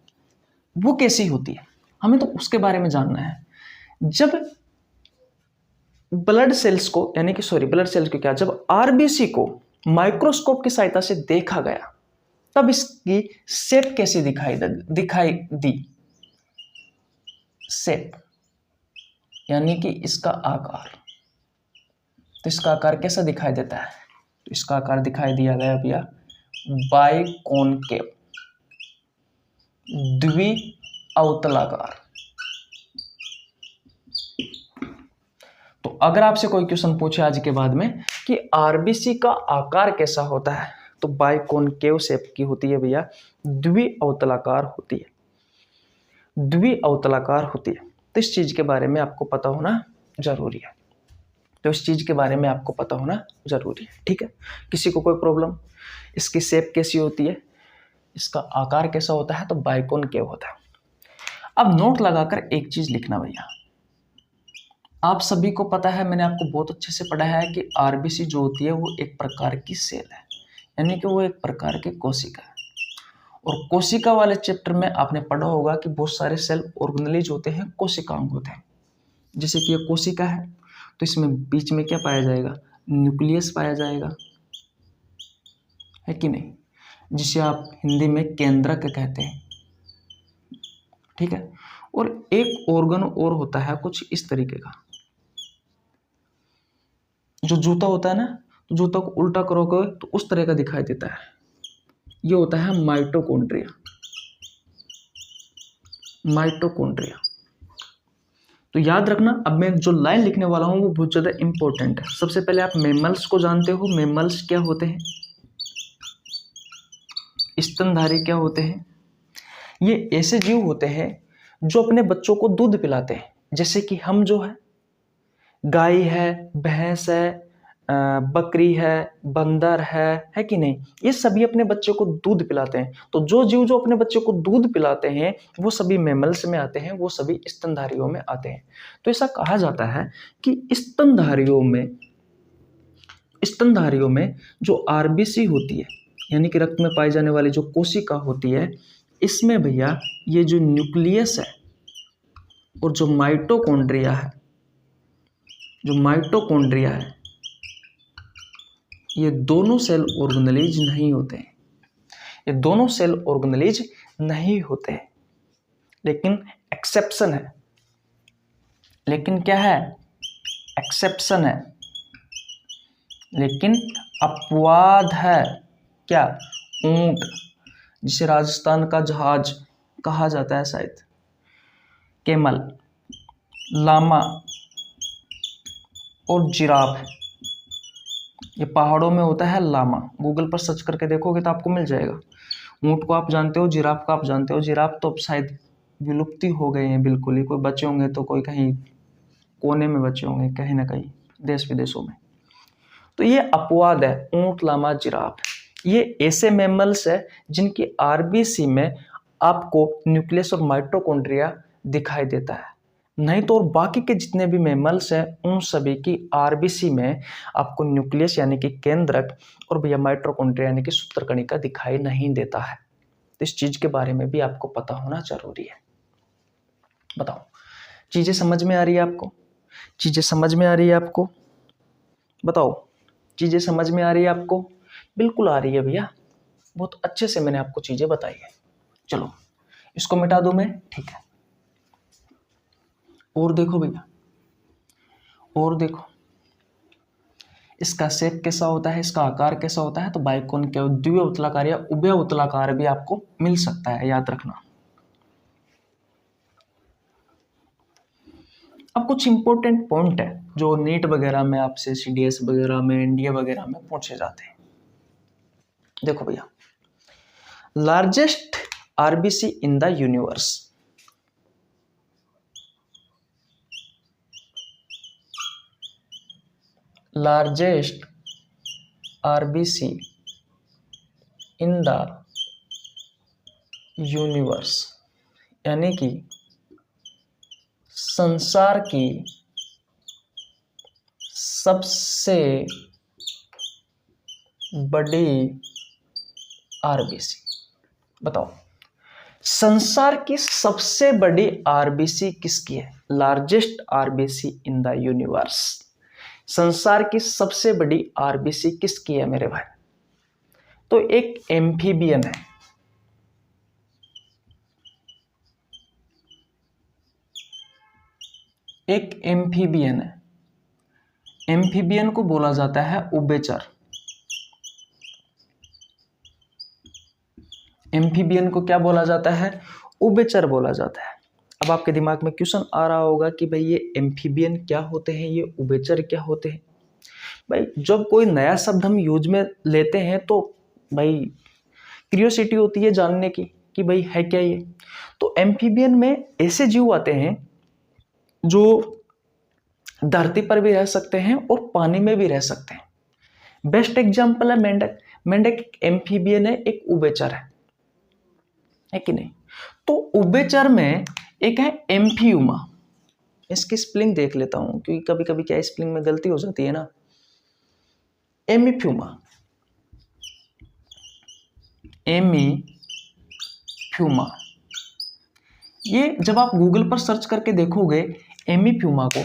वो कैसी होती है, हमें तो उसके बारे में जानना है। जब ब्लड सेल्स को, यानी कि सॉरी ब्लड सेल्स को क्या, जब आरबीसी को माइक्रोस्कोप की सहायता से देखा गया तब इसकी शेप कैसी दिखाई दी। शेप यानी कि इसका आकार, तो इसका आकार कैसा दिखाई देता है, तो इसका आकार दिखाई दिया गया भैया बाइकॉनकेव, द्विअवतलाकार। तो अगर आपसे कोई क्वेश्चन पूछे आज के बाद में कि आरबीसी का आकार कैसा होता है, तो बाइकॉनकेव शेप की होती है भैया, द्विअवतलाकार होती है, द्विअवतलाकार होती है। तो इस चीज के बारे में आपको पता होना जरूरी है, तो इस चीज के बारे में आपको पता होना जरूरी है, ठीक है। किसी को कोई प्रॉब्लम, इसकी शेप कैसी होती है, इसका आकार कैसा होता है, तो बाइकॉनकेव होता है। अब नोट लगाकर एक चीज लिखना भैया, आप सभी को पता है, मैंने आपको बहुत अच्छे से पढ़ाया है कि आरबीसी जो होती है वो एक प्रकार की सेल है, यानी कि वो एक प्रकार की कोशिका है। और कोशिका वाले चैप्टर में आपने पढ़ा होगा कि बहुत सारे सेल ऑर्गेनेलिज होते हैं, कोशिकांग होते हैं। जैसे कि ये कोशिका है तो इसमें बीच में क्या पाया जाएगा, न्यूक्लियस पाया जाएगा, है कि नहीं, जिसे आप हिंदी में केंद्रक कहते हैं, ठीक है। और एक ऑर्गन और होता है कुछ इस तरीके का, जो जूता होता है ना, तो जूता को उल्टा करोगे तो उस तरह का दिखाई देता है। ये होता है माइटोकॉन्ड्रिया। माइटोकॉन्ड्रिया। तो याद रखना, अब मैं जो लाइन लिखने वाला हूं वो बहुत ज़्यादा इंपॉर्टेंट है। सबसे पहले आप मैमल्स को जानते हो। मैमल्स क्या होते हैं? स्तनधारी क्या होते हैं? ये ऐसे जीव होते हैं जो अपने बच्चों को दूध पिलाते हैं। जैसे कि हम जो है, गाय है, भैंस है, बकरी है, बंदर है कि नहीं, ये सभी अपने बच्चे को दूध पिलाते हैं। तो जो जीव जो अपने बच्चे को दूध पिलाते हैं वो सभी मैमल्स में आते हैं, वो सभी स्तनधारियों में आते हैं। तो ऐसा कहा जाता है कि स्तनधारियों में जो आरबीसी होती है, यानी कि रक्त में पाई जाने वाली जो कोशिका होती है, इसमें भैया ये जो न्यूक्लियस है और जो माइटोकॉन्ड्रिया है, ये दोनों सेल ऑर्गेनेलिज नहीं होते हैं। ये दोनों सेल ऑर्गेनेलिज नहीं होते हैं, लेकिन एक्सेप्शन है। लेकिन क्या है? एक्सेप्शन है, लेकिन अपवाद है। क्या? ऊंट, जिसे राजस्थान का जहाज कहा जाता है शायद, कैमल, लामा और जिराफ। ये पहाड़ों में होता है लामा। गूगल पर सर्च करके देखोगे तो आपको मिल जाएगा। ऊंट को आप जानते हो, जिराफ को आप जानते हो। जिराफ तो अब शायद विलुप्ति हो गए हैं बिल्कुल ही। कोई बचे होंगे तो कोई कहीं कोने में बचे होंगे, कहीं ना कहीं देश विदेशों में। तो ये अपवाद है, ऊंट, लामा, जिराफ। ये ऐसे मैमल्स है जिनकी आरबीसी में आपको न्यूक्लियस और माइटोकॉन्ड्रिया दिखाई देता है। नहीं तो और बाकी के जितने भी मैमल्स हैं उन सभी की आरबीसी में आपको न्यूक्लियस यानी कि केंद्रक और भैया माइटोकॉन्ड्रिया यानी कि सूत्रकणिका दिखाई नहीं देता है। तो इस चीज के बारे में भी आपको पता होना जरूरी है। बताओ, चीजें समझ में आ रही है आपको? चीजें समझ में आ रही है आपको? बताओ, चीजें समझ में आ रही है आपको? बिल्कुल आ रही है भैया, बहुत अच्छे से मैंने आपको चीजें बताई है। चलो इसको मिटा दूं मैं, ठीक है। और देखो भैया, और देखो, इसका शेप कैसा होता है, इसका आकार कैसा होता है। तो बाइकोन के द्वितीय उत्तलाकार या उभय उत्तलाकार भी आपको मिल सकता है, याद रखना। अब कुछ इंपॉर्टेंट पॉइंट है जो नीट वगैरह में आपसे, सीडीएस वगैरह में, एनडीए वगैरह में पूछे जाते हैं। देखो भैया, largest RBC in the universe. Largest RBC in the universe, यानी कि संसार की सबसे बड़ी आरबीसी। बताओ, संसार की सबसे बड़ी आरबीसी किसकी है? Largest RBC in the universe, संसार की सबसे बड़ी आरबीसी किसकी है मेरे भाई? तो एक एम्फीबियन है। एक एम्फीबियन है। एम्फीबियन को बोला जाता है उभयचर। एम्फीबियन को क्या बोला जाता है? उभयचर बोला जाता है। अब आपके दिमाग में क्वेश्चन आ रहा होगा कि भाई ये एम्फीबियन क्या होते हैं, ये उभयचर क्या होते हैं। भाई जब कोई नया शब्द हम यूज में लेते हैं तो भाई क्यूरियोसिटी होती है जानने की कि भाई है क्या ये। तो एम्फीबियन में ऐसे जीव आते हैं जो धरती पर भी रह सकते हैं और पानी में भी रह सकते हैं। बेस्ट एग्जांपल है मेंढक। मेंढक एक एम्फीबियन है, एक उभयचर है कि नहीं? तो उभयचर में एक है एम्फियूमा। इसकी स्पेलिंग देख लेता हूं क्योंकि कभी कभी क्या स्पेलिंग में गलती हो जाती है ना। एमिफ्यूमा, एमिफ्यूमा। ये जब आप गूगल पर सर्च करके देखोगे एमिफ्यूमा को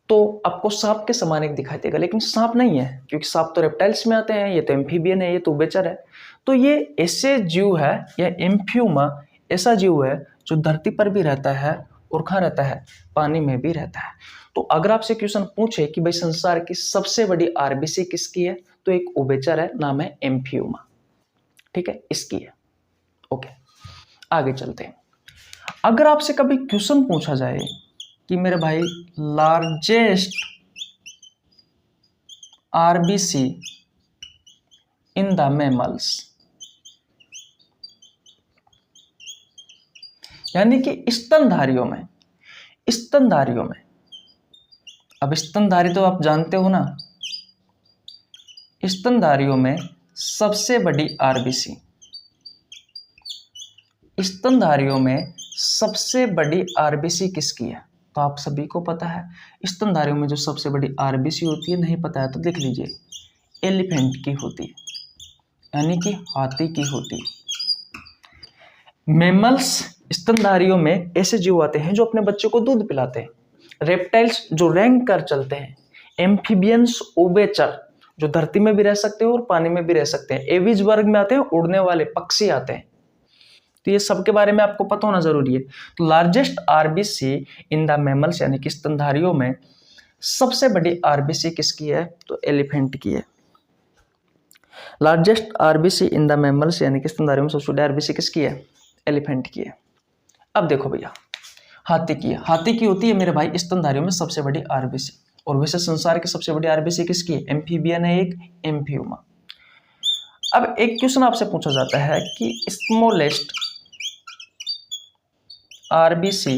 तो आपको सांप के समान एक दिखाई देगा, लेकिन सांप नहीं है क्योंकि सांप तो रेप्टाइल्स में आते हैं, ये तो एम्फीबियन है, ये तो उभयचर है। तो ये ऐसे जीव है, या एम्फियूमा ऐसा जीव है जो धरती पर भी रहता है और कहाँ रहता है, पानी में भी रहता है। तो अगर आपसे क्वेश्चन पूछे कि भाई संसार की सबसे बड़ी आरबीसी किसकी है, तो एक उभयचर है, नाम है एम्फियोमा, ठीक है, इसकी है। ओके, आगे चलते हैं। अगर आपसे कभी क्वेश्चन पूछा जाए कि मेरे भाई largest RBC in the mammals, यानी कि स्तनधारियों में, स्तनधारियों में, अब स्तनधारी तो आप जानते हो ना, स्तनधारियों में सबसे बड़ी आरबीसी, स्तनधारियों में सबसे बड़ी आरबीसी किसकी है, तो आप सभी को पता है स्तनधारियों में जो सबसे बड़ी आरबीसी होती है, नहीं पता है तो देख लीजिए, एलिफेंट की होती है, यानी कि हाथी की होती है। मेमल्स, स्तनधारियों में ऐसे जीव आते हैं जो अपने बच्चों को दूध पिलाते हैं। रेप्टाइल्स जो रैंक कर चलते हैं। एम्फीबियंस, उभयचर जो धरती में भी रह सकते हैं और पानी में भी रह सकते हैं। एविज वर्ग में आते हैं, उड़ने वाले पक्षी आते हैं। तो ये सब के बारे में आपको पता होना जरूरी है। तो largest RBC in the mammals, यानी कि स्तनधारियों में सबसे बड़ी आरबीसी किसकी है, तो एलिफेंट की है। Largest RBC in the mammals, यानी कि स्तनधारियों में सबसे बड़ी आरबीसी किसकी है, एलिफेंट की है। अब देखो भैया, हाथी की है, हाथी की होती है मेरे भाई स्तनधारियों में सबसे बड़ी आरबीसी। और वैसे संसार की सबसे बड़ी आरबीसी किसकी है, एम्फीबियन है एक, एम्फियोमा। अब एक क्वेश्चन आपसे पूछा जाता है कि smallest RBC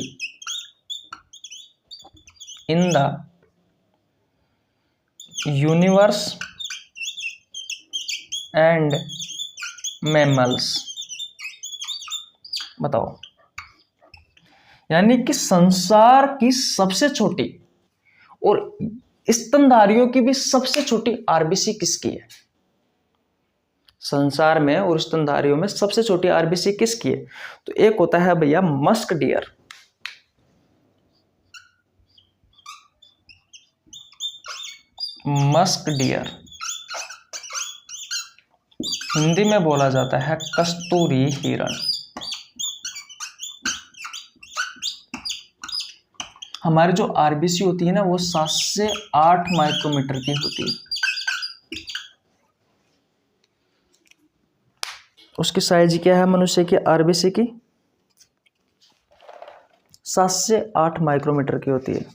in the universe and mammals, बताओ। यानी कि संसार की सबसे छोटी और स्तनधारियों की भी सबसे छोटी आरबीसी किसकी है, संसार में और स्तनधारियों में सबसे छोटी आरबीसी किसकी है, तो एक होता है भैया musk deer, musk deer, Hindi में बोला जाता है कस्तूरी हिरण। हमारी जो आरबीसी होती है ना, वो 7 से 8 माइक्रोमीटर की होती है। उसकी साइज क्या है मनुष्य की आरबीसी की, 7 से 8 माइक्रोमीटर की होती है,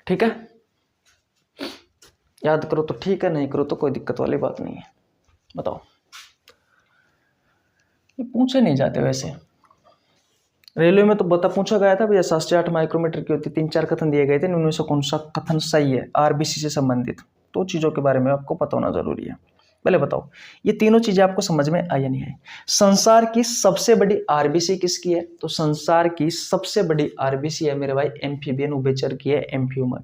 ठीक है। याद करो तो ठीक है, नहीं करो तो कोई दिक्कत वाली बात नहीं है। बताओ, ये पूछे नहीं जाते वैसे, रेलवे में तो बता पूछा गया था भैया 7 से 8 माइक्रोमीटर की होती है। 3-4 कथन दिए गए थे, उनमें से कौन सा कथन सही है आरबीसी से संबंधित, तो चीजों के बारे में आपको पता होना जरूरी है। पहले बताओ, ये तीनों चीजें आपको समझ में आई या नहीं आई। संसार की सबसे बड़ी आरबीसी किसकी है, तो संसार की सबसे बड़ी आरबीसी है मेरे भाई एम्फीबियन, उभयचर की है, एम्फियोमा।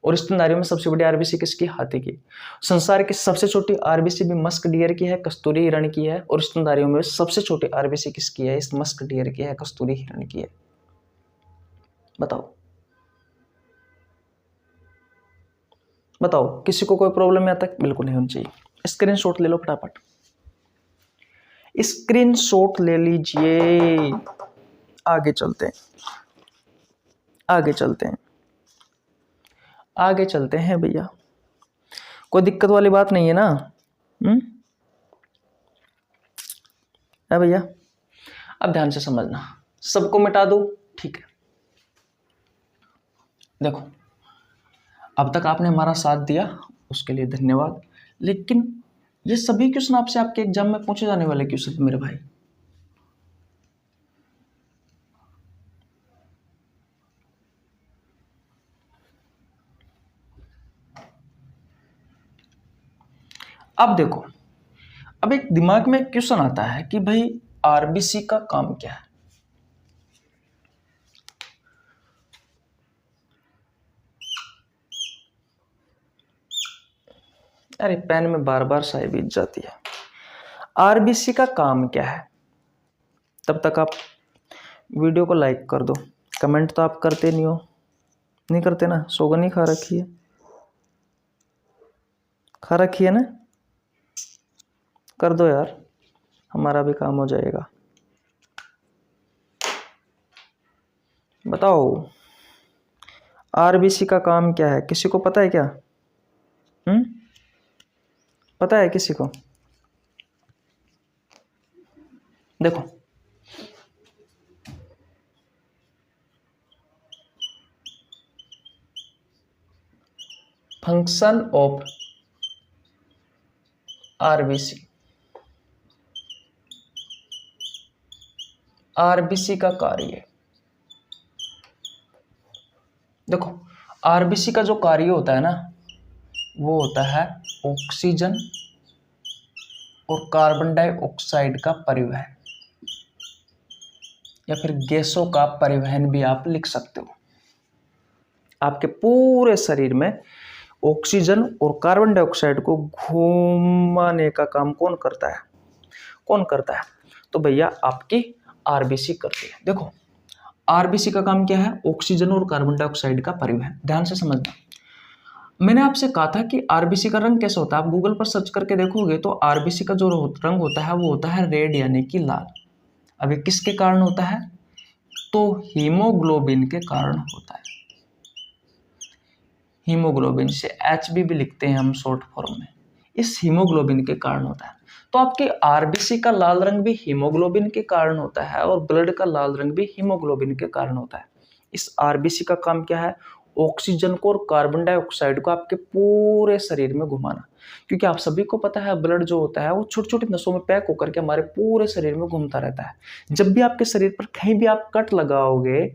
और स्तनधारियों में सबसे बड़ी आरबीसी किसकी, हाथी की। संसार की सबसे छोटी आरबीसी भी मस्क डियर की है, कस्तूरी हिरण की है। और स्तनधारियों में सबसे छोटी आरबीसी किसकी है, इस मस्क डियर की है, कस्तूरी हिरण की है। बताओ बताओ, किसी को कोई प्रॉब्लम है तक, बिल्कुल नहीं होनी चाहिए। स्क्रीनशॉट ले लो फटाफट, स्क्रीनशॉट ले लीजिए। आगे चलते हैं, आगे चलते हैं, आगे चलते हैं भैया, कोई दिक्कत वाली बात नहीं है ना। है भैया, अब ध्यान से समझना, सबको मिटा दो, ठीक है। देखो, अब तक आपने हमारा साथ दिया, उसके लिए धन्यवाद। लेकिन ये सभी क्वेश्चन आपसे आपके एग्जाम में पूछे जाने वाले क्वेश्चन मेरे भाई। अब देखो, अब एक दिमाग में क्वेश्चन आता है कि भाई आरबीसी का काम क्या है। अरे पेन में बार बार स्याही बीत जाती है। आरबीसी का काम क्या है, तब तक आप वीडियो को लाइक कर दो। कमेंट तो आप करते नहीं हो, नहीं करते ना, सोगन ही खा रखी है, खा रखी है ना, कर दो यार, हमारा भी काम हो जाएगा। बताओ आरबीसी का काम क्या है, किसी को पता है क्या? पता है किसी को? देखो फंक्शन ऑफ आरबीसी, आरबीसी का कार्य, देखो आरबीसी का जो कार्य होता है ना वो होता है ऑक्सीजन और कार्बन डाइऑक्साइड का परिवहन, या फिर गैसों का परिवहन भी आप लिख सकते हो। आपके पूरे शरीर में ऑक्सीजन और कार्बन डाइऑक्साइड को घुमाने का काम कौन करता है? कौन करता है? तो भैया आपकी आरबीसी करती है। देखो आरबीसी का काम क्या है? ऑक्सीजन और कार्बन डाइऑक्साइड का परिवहन। ध्यान से समझना, मैंने आपसे कहा था कि आरबीसी का रंग कैसा होता है। आप गूगल पर सर्च करके देखोगे तो आरबीसी का जो रंग होता है वो होता है रेड यानी कि लाल। अब ये किसके कारण होता है? तो हीमोग्लोबिन के कारण होता है। हीमोग्लोबिन से एचबी भी लिखते हैं हम शॉर्ट फॉर्म में, इस हीमोग्लोबिन के कारण होता है। तो आपके आरबीसी का लाल रंग भी हीमोग्लोबिन के कारण होता है और ब्लड का लाल रंग भी हीमोग्लोबिन के कारण होता है। इस आरबीसी का काम क्या है? ऑक्सीजन को और कार्बन डाइऑक्साइड को आपके पूरे शरीर में घुमाना, क्योंकि आप सभी को पता है ब्लड जो होता है वो छोटी छोटी नसों में पैक होकर के हमारे पूरे शरीर में घूमता रहता है। जब भी आपके शरीर पर कहीं भी आप कट लगाओगे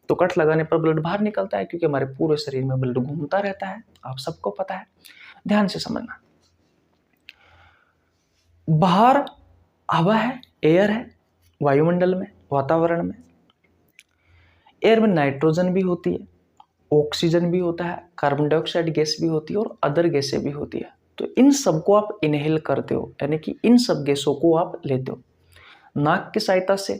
तो कट लगाने पर ब्लड बाहर निकलता है, क्योंकि हमारे पूरे शरीर में ब्लड घूमता रहता है, आप सबको पता है। ध्यान से समझना, बाहर हवा है, एयर है, वायुमंडल में, वातावरण में। एयर में नाइट्रोजन भी होती है, ऑक्सीजन भी होता है, कार्बन डाइऑक्साइड गैस भी होती है और अदर गैसें भी होती है। तो इन सबको आप इनहेल करते हो, यानी कि इन सब गैसों को आप लेते हो नाक की सहायता से।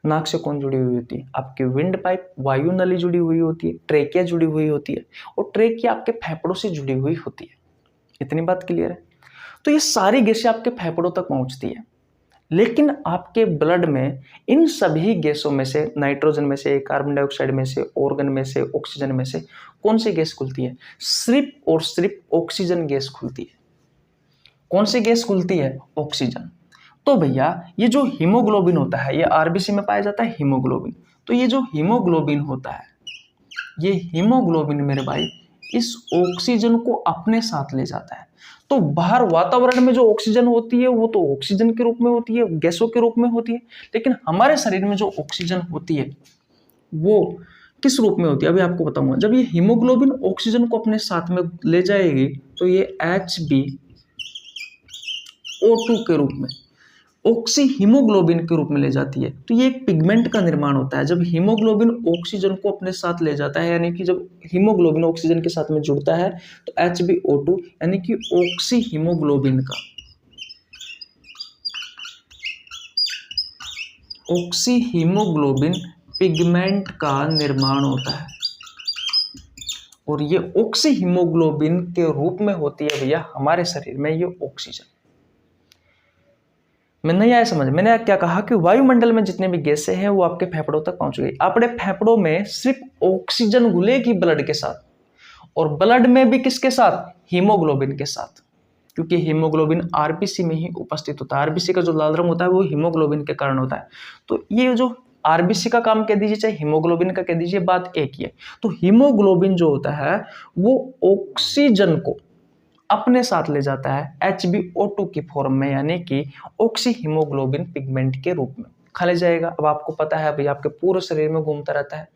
नाक से कौन जुड़ी हुई होती है? आपकी विंड पाइप, वायु नली जुड़ी हुई होती है, ट्रेकिया जुड़ी हुई होती है और ट्रेकिया आपके फेफड़ों से जुड़ी हुई होती है। इतनी बात क्लियर है? तो ये सारी गैसें आपके फेफड़ों तक पहुंचती है, लेकिन आपके ब्लड में इन सभी गैसों में से, नाइट्रोजन में से, कार्बन डाइऑक्साइड में से, ऑर्गन में से, ऑक्सीजन में से कौन सी गैस खुलती है? सिर्फ और सिर्फ ऑक्सीजन गैस खुलती है। कौन सी गैस खुलती है? ऑक्सीजन। तो भैया ये जो हीमोग्लोबिन होता है ये आरबीसी में पाया जाता है हीमोग्लोबिन। तो ये जो हीमोग्लोबिन होता है, ये हीमोग्लोबिन मेरे भाई इस ऑक्सीजन को अपने साथ ले जाता है। तो बाहर वातावरण में जो ऑक्सीजन होती है वो तो ऑक्सीजन के रूप में होती है, गैसों के रूप में होती है, लेकिन हमारे शरीर में जो ऑक्सीजन होती है वो किस रूप में होती है? अभी आपको बताऊंगा। जब ये हीमोग्लोबिन ऑक्सीजन को अपने साथ में ले जाएगी तो ये HbO2 के रूप में, ऑक्सी हीमोग्लोबिन के रूप में ले जाती है। तो ये एक पिगमेंट का निर्माण होता है। जब हीमोग्लोबिन ऑक्सीजन को अपने साथ ले जाता है, यानी कि जब हीमोग्लोबिन ऑक्सीजन के साथ में जुड़ता है तो HbO2 यानी कि ऑक्सी हीमोग्लोबिन का, ऑक्सी हीमोग्लोबिन पिगमेंट का निर्माण होता है और ये ऑक्सी हीमोग्लोबिन के रूप में होती है भैया हमारे शरीर में ये ऑक्सीजन। मैं नहीं आया समझ? मैंने क्या कहा कि वायुमंडल में जितने भी गैसें हैं वो आपके फेफड़ों तक पहुंच गई। अपने फेफड़ों में सिर्फ ऑक्सीजन घुलेगी ब्लड के साथ, और ब्लड में भी किसके साथ? हीमोग्लोबिन के साथ, क्योंकि हीमोग्लोबिन आरबीसी में ही उपस्थित होता है। आरबीसी का जो लाल रंग होता है वो हीमोग्लोबिन के कारण होता है। तो ये जो आरबीसी का काम कह दीजिए चाहे हीमोग्लोबिन का कह दीजिए, बात एक ही है। तो हीमोग्लोबिन जो होता है वो ऑक्सीजन को अपने साथ ले जाता है HbO2 की फॉर्म में, यानी कि ऑक्सी हीमोग्लोबिन पिगमेंट के रूप में खा ले जाएगा। अब आपको पता है भाई आपके पूरे शरीर में घूमता रहता है।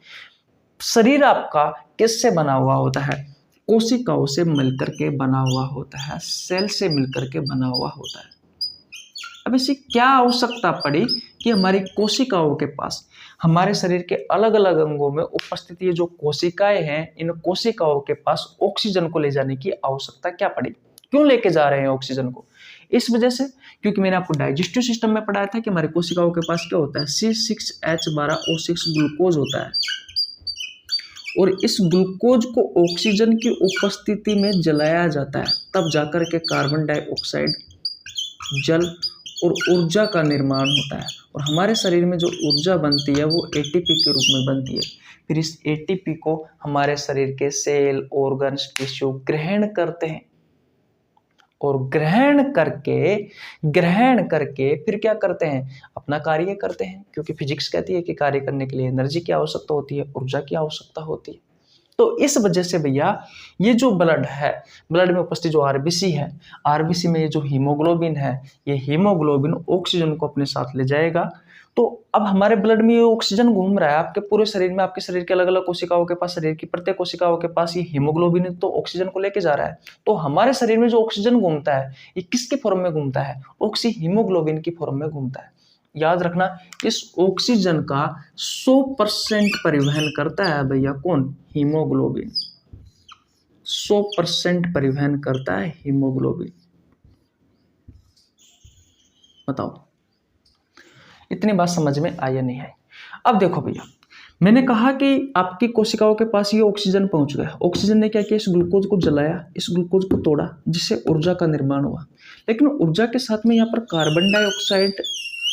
शरीर आपका किससे बना हुआ होता है? कोशिकाओं से मिलकर के बना हुआ होता है, सेल से मिलकर के बना हुआ होता है। अब ऐसी क्या आवश्यकता पड़ी कि हमारी कोशिकाओं के पास, हमारे शरीर के अलग अलग अंगों में उपस्थित ये जो कोशिकाएं हैं, इन कोशिकाओं के पास ऑक्सीजन को ले जाने की आवश्यकता क्या पड़ी? क्यों लेके जा रहे हैं ऑक्सीजन को? इस वजह से, क्योंकि मैंने आपको डाइजेस्टिव सिस्टम में पढ़ाया था कि हमारी कोशिकाओं के पास क्या होता है? C6H12O6 ग्लूकोज होता है, और इस ग्लूकोज को ऑक्सीजन की उपस्थिति में जलाया जाता है, तब जाकर के कार्बन डाइऑक्साइड, जल और ऊर्जा का निर्माण होता है। और हमारे शरीर में जो ऊर्जा बनती है वो एटीपी के रूप में बनती है। फिर इस एटीपी को हमारे शरीर के सेल, ऑर्गन्स, टिश्यू ग्रहण करते हैं और ग्रहण करके फिर क्या करते हैं, अपना कार्य करते हैं, क्योंकि फिजिक्स कहती है कि कार्य करने के लिए एनर्जी की आवश्यकता होती है, ऊर्जा की आवश्यकता होती है। तो इस वजह से भैया ये जो ब्लड है, ब्लड में उपस्थित जो आरबीसी है, आरबीसी में ये जो हीमोग्लोबिन है, ये हीमोग्लोबिन ऑक्सीजन को अपने साथ ले जाएगा। तो अब हमारे ब्लड में ये ऑक्सीजन घूम रहा है, आपके पूरे शरीर में, आपके शरीर के अलग अलग कोशिकाओं के पास, शरीर की प्रत्येक कोशिकाओं के पास ये हीमोग्लोबिन तो ऑक्सीजन को लेके जा रहा है। तो हमारे शरीर में जो ऑक्सीजन घूमता है ये किसके फॉर्म में घूमता है, ऑक्सी हीमोग्लोबिन की फॉर्म में घूमता है। याद रखना, इस ऑक्सीजन का 100% परिवहन करता है भैया कौन, हीमोग्लोबिन। 100% परिवहन करता है हीमोग्लोबिन। बताओ इतनी बात समझ में आई या नहीं है। अब देखो भैया, मैंने कहा कि आपकी कोशिकाओं के पास ये ऑक्सीजन पहुंच गया, ऑक्सीजन ने क्या किया, इस ग्लूकोज को जलाया, इस ग्लूकोज को तोड़ा, जिससे ऊर्जा का निर्माण हुआ। लेकिन ऊर्जा के साथ में यहाँ पर कार्बन डाइऑक्साइड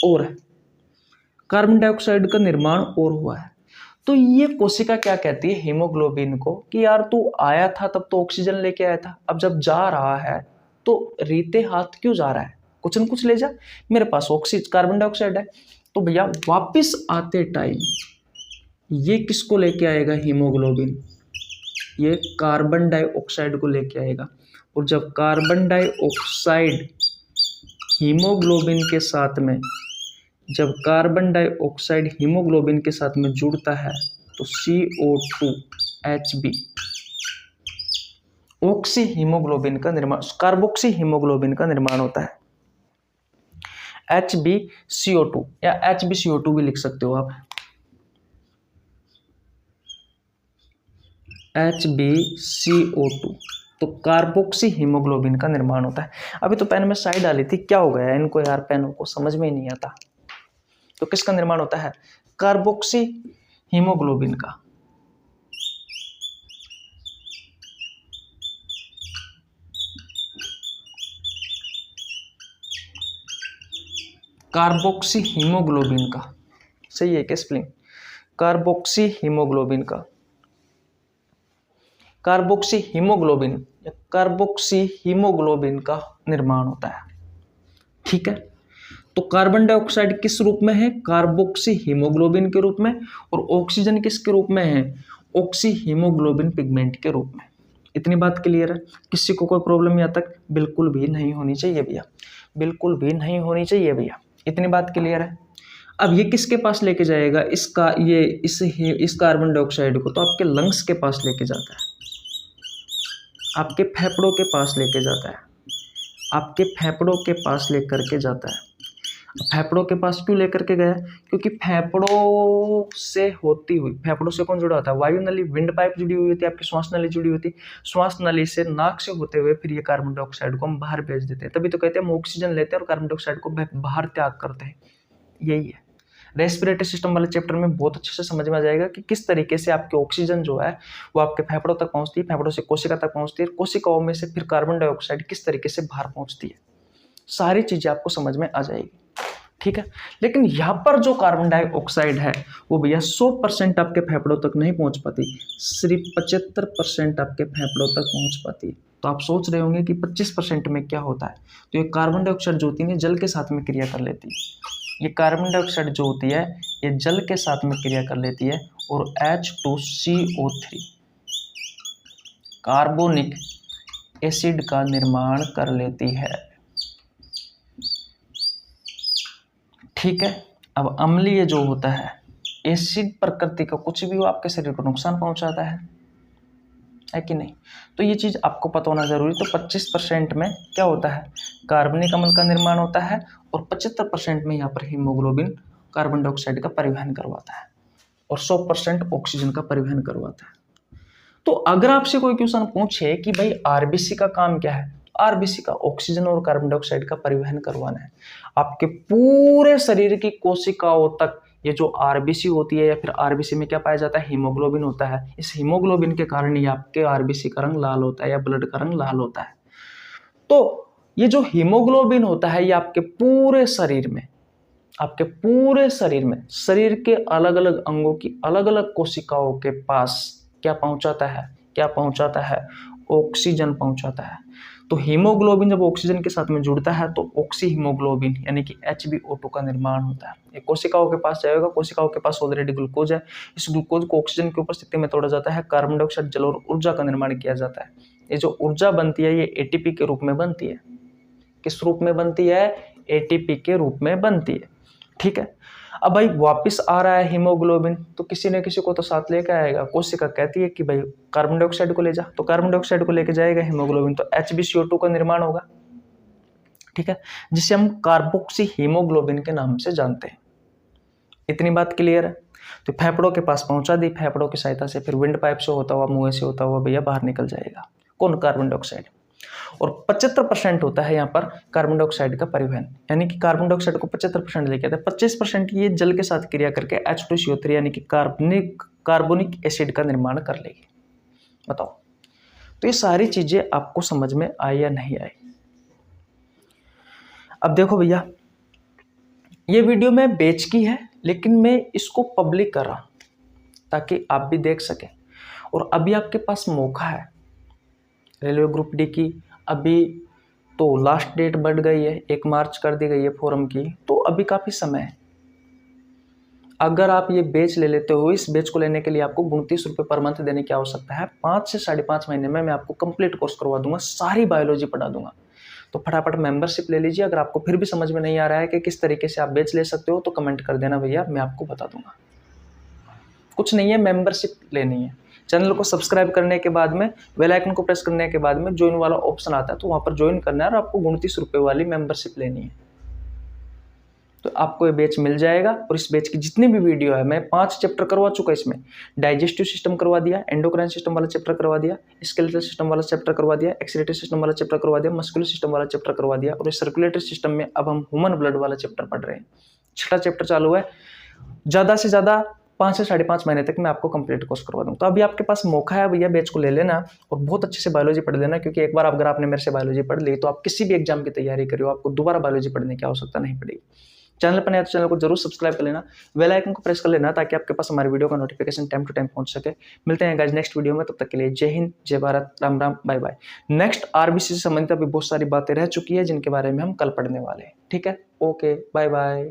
और है, कार्बन डाइऑक्साइड का निर्माण और हुआ है। तो ये कोशिका क्या कहती है हीमोग्लोबिन को कि यार तू आया था तब तो ऑक्सीजन लेके आया था, अब जब जा रहा है तो रीते हाथ क्यों जा रहा है, कुछ न कुछ ले जा, मेरे पास ऑक्सीजन कार्बन डाइऑक्साइड है। तो भैया वापिस आते टाइम ये किसको लेके आएगा, हीमोग्लोबिन, ये कार्बन डाइऑक्साइड को लेके आएगा। और जब कार्बन डाइऑक्साइड हीमोग्लोबिन के साथ में, जब कार्बन डाइऑक्साइड हीमोग्लोबिन के साथ में जुड़ता है तो CO2 Hb ऑक्सी हीमोग्लोबिन का निर्माण, कार्बोक्सी हीमोग्लोबिन का निर्माण होता है। HbCO2 या HbCO2 भी लिख सकते हो आप, HbCO2, तो कार्बोक्सी हीमोग्लोबिन का निर्माण होता है। अभी तो पेन में साइड डाली थी, क्या हो गया इनको यार, पेनों को समझ में ही नहीं आता। तो किसका निर्माण होता है, कार्बोक्सी हीमोग्लोबिन का। कार्बोक्सी हीमोग्लोबिन का, सही है क्या स्पेलिंग, कार्बोक्सी हीमोग्लोबिन का, कार्बोक्सी हीमोग्लोबिन या कार्बोक्सी हीमोग्लोबिन का निर्माण होता है। ठीक है, तो कार्बन डाइऑक्साइड किस रूप में है, कार्बोक्सी हीमोग्लोबिन के रूप में, और ऑक्सीजन किसके रूप में है, ऑक्सी हीमोग्लोबिन पिगमेंट के रूप में। इतनी बात क्लियर है, किसी को कोई प्रॉब्लम यहाँ तक बिल्कुल भी नहीं होनी चाहिए भैया, बिल्कुल भी नहीं होनी चाहिए भैया, इतनी बात क्लियर है। अब ये किसके पास लेके जाएगा, इसका ये इस कार्बन डाइऑक्साइड को तो आपके लंग्स के पास लेके जाता है, आपके फेफड़ों के पास लेके जाता है, आपके फेफड़ों के पास लेकर के जाता है। फेफड़ों के पास क्यों लेकर के गया, क्योंकि फेफड़ों से होती हुई, फेफड़ों से कौन जुड़ा होता है, वायु नली, विंड पाइप जुड़ी हुई होती है, आपकी श्वास नली जुड़ी होती है, श्वास नली से नाक से होते हुए फिर ये कार्बन डाइऑक्साइड को हम बाहर भेज देते हैं। तभी तो कहते हैं हम ऑक्सीजन लेते हैं और कार्बन डाइऑक्साइड को बाहर त्याग करते हैं। यही है, रेस्पिरेटरी सिस्टम वाले चैप्टर में बहुत अच्छे से समझ में आ जाएगा कि किस तरीके से आपकी ऑक्सीजन जो है वो आपके फेफड़ों तक पहुंचती है, फेफड़ों से कोशिका तक पहुंचती है, कोशिकाओं में से फिर कार्बन डाइऑक्साइड किस तरीके से बाहर पहुंचती है, सारी चीजें आपको समझ में आ जाएगी। ठीक है, लेकिन यहाँ पर जो कार्बन डाइऑक्साइड है वो भैया 100% आपके फेफड़ों तक नहीं पहुंच पाती, सिर्फ 75% आपके फेफड़ों तक पहुंच पाती है। तो आप सोच रहे होंगे कि 25% में क्या होता है, तो ये कार्बन डाइऑक्साइड जो होती है जल के साथ में क्रिया कर लेती है। ये कार्बन डाइऑक्साइड जो होती है ये जल के साथ में क्रिया कर लेती है और H2CO3 कार्बोनिक एसिड का निर्माण कर लेती है। ठीक है, अब अम्लीय जो होता है, एसिड प्रकृति का कुछ भी हो आपके शरीर को नुकसान पहुंचाता है कि नहीं, तो ये चीज आपको पता होना जरूरी। तो 25% में क्या होता है, कार्बनिक अम्ल का निर्माण होता है और 75% में यहाँ पर हीमोग्लोबिन कार्बन डाइऑक्साइड का परिवहन करवाता है और 100% ऑक्सीजन का परिवहन करवाता है। तो अगर आपसे कोई क्वेश्चन पूछे कि भाई आरबीसी का काम क्या है, आरबीसी का ऑक्सीजन और कार्बन डाइऑक्साइड का परिवहन करवाना है। आपके पूरे शरीर की कोशिकाओं तक ये जो आरबीसी होती है या फिर आरबीसी में क्या पाया जाता है, हीमोग्लोबिन होता है। इस हीमोग्लोबिन के कारण ही आपके आरबीसी का रंग लाल होता है या ब्लड का रंग लाल होता है। तो ये जो हीमोग्लोबिन होता है ये आपके पूरे शरीर में आपके पूरे शरीर में, शरीर के अलग अलग अंगों की अलग अलग कोशिकाओं के पास क्या पहुंचाता है, ऑक्सीजन पहुंचाता है। तो हीमोग्लोबिन जब ऑक्सीजन के साथ में जुड़ता है तो ऑक्सी हीमोग्लोबिन यानी कि HbO2 का निर्माण होता है। ये कोशिकाओं के पास जाएगा, कोशिकाओं के पास ऑलरेडी ग्लूकोज है, इस ग्लूकोज को ऑक्सीजन की उपस्थिति में तोड़ा जाता है, कार्बन डाइऑक्साइड जल और ऊर्जा का निर्माण किया जाता है। ये जो ऊर्जा बनती है ये ATP के रूप में बनती है। किस रूप में बनती है? ATP के रूप में बनती है। ठीक है, अब भाई वापस आ रहा है हीमोग्लोबिन, तो किसी न किसी को तो साथ लेकर आएगा। कोशिका कहती है कि भाई कार्बन डाइऑक्साइड को ले जा, तो कार्बन डाइऑक्साइड को लेके जाएगा हीमोग्लोबिन, तो HbCO2 का निर्माण होगा। ठीक है, जिसे हम कार्बोक्सी हीमोग्लोबिन के नाम से जानते हैं। इतनी बात क्लियर है? तो फेफड़ों के पास पहुंचा दी, फेफड़ों की सहायता से फिर विंड पाइप से होता हुआ, मुंह से होता हुआ भैया बाहर निकल जाएगा। कौन? Carbon dioxide. और 75% होता है यहाँ पर कार्बन डाइऑक्साइड का परिवहन, यानी कि कार्बन डाइऑक्साइड को 75% लेके आते हैं। 25% ये जल के साथ क्रिया करके H2CO3 यानी कि कार्बोनिक एसिड का निर्माण कर लेगी। बताओ, तो ये सारी चीजें आपको समझ में आई या नहीं आई? अब देखो भैया, ये वीडियो मैं बेच की है, लेकिन मैं इसको पब्लिक कर रहा हूं ताकि आप भी देख सकें। और अभी आपके पास मौका है, रेलवे ग्रुप डी की अभी तो लास्ट डेट बढ़ गई है, 1 मार्च कर दी गई है फॉर्म की, तो अभी काफ़ी समय है। अगर आप ये बैच ले लेते हो, इस बैच को लेने के लिए आपको 29 रुपये पर मंथ देने की आवश्यकता है। 5 से 5.5 महीने में मैं आपको कंप्लीट कोर्स करवा दूंगा, सारी बायोलॉजी पढ़ा दूंगा। तो फटाफट मेंबरशिप ले लीजिए। अगर आपको फिर भी समझ में नहीं आ रहा है कि किस तरीके से आप बैच ले सकते हो, तो कमेंट कर देना भैया, मैं आपको बता दूंगा। कुछ नहीं है, मेंबरशिप लेनी है। चैनल को सब्सक्राइब करने के बाद में बेल आइकन को प्रेस करने के बाद में ज्वाइन वाला ऑप्शन आता है, तो वहां पर ज्वाइन करना है और आपको 29 रुपये वाली मेंबरशिप लेनी है। तो आपको ये बैच मिल जाएगा। और इस बैच की जितनी भी वीडियो है, मैं 5 चैप्टर करवा चुका इसमें। डाइजेस्टिव सिस्टम करवा दिया, एंडोक्राइन सिस्टम वाला चैप्टर करवा दिया, स्केलेटल सिस्टम वाला चैप्टर करवा दिया, एक्सीलेटरी सिस्टम वाला चैप्टर करवा दिया, मस्कुलर सिस्टम वाला चैप्टर करवा दिया। और सर्कुलेटरी सिस्टम में अब हम ह्यूमन ब्लड वाला चैप्टर पढ़ रहे हैं। 6ठा चैप्टर चालू है। ज़्यादा से ज़्यादा 5 से 5.5 महीने तक मैं आपको कंप्लीट कोर्स करवा दूँ। तो अभी आपके पास मौका है भैया, बैच को ले लेना और बहुत अच्छे से बायोलॉजी पढ़ लेना, क्योंकि एक बार अगर आपने मेरे से बायोलॉजी पढ़ ली तो आप किसी भी एग्जाम की तैयारी करियो, आपको दोबारा बायोलॉजी पढ़ने की आवश्यकता नहीं पड़ेगी। चैनल पर नया तो चैनल को जरूर सब्सक्राइब कर लेना, बेल आइकन को प्रेस कर लेना, ताकि आपके पास हमारी वीडियो का नोटिफिकेशन टाइम टू टाइम पहुंच सके। मिलते हैं गाइस नेक्स्ट वीडियो में, तब तक के लिए जय हिंद, जय Bharat, Ram Ram, bye bye. Next RBC से संबंधित अभी बहुत सारी बातें रह चुकी है, जिनके बारे में हम कल पढ़ने वाले हैं। ठीक है, ओके, बाय बाय।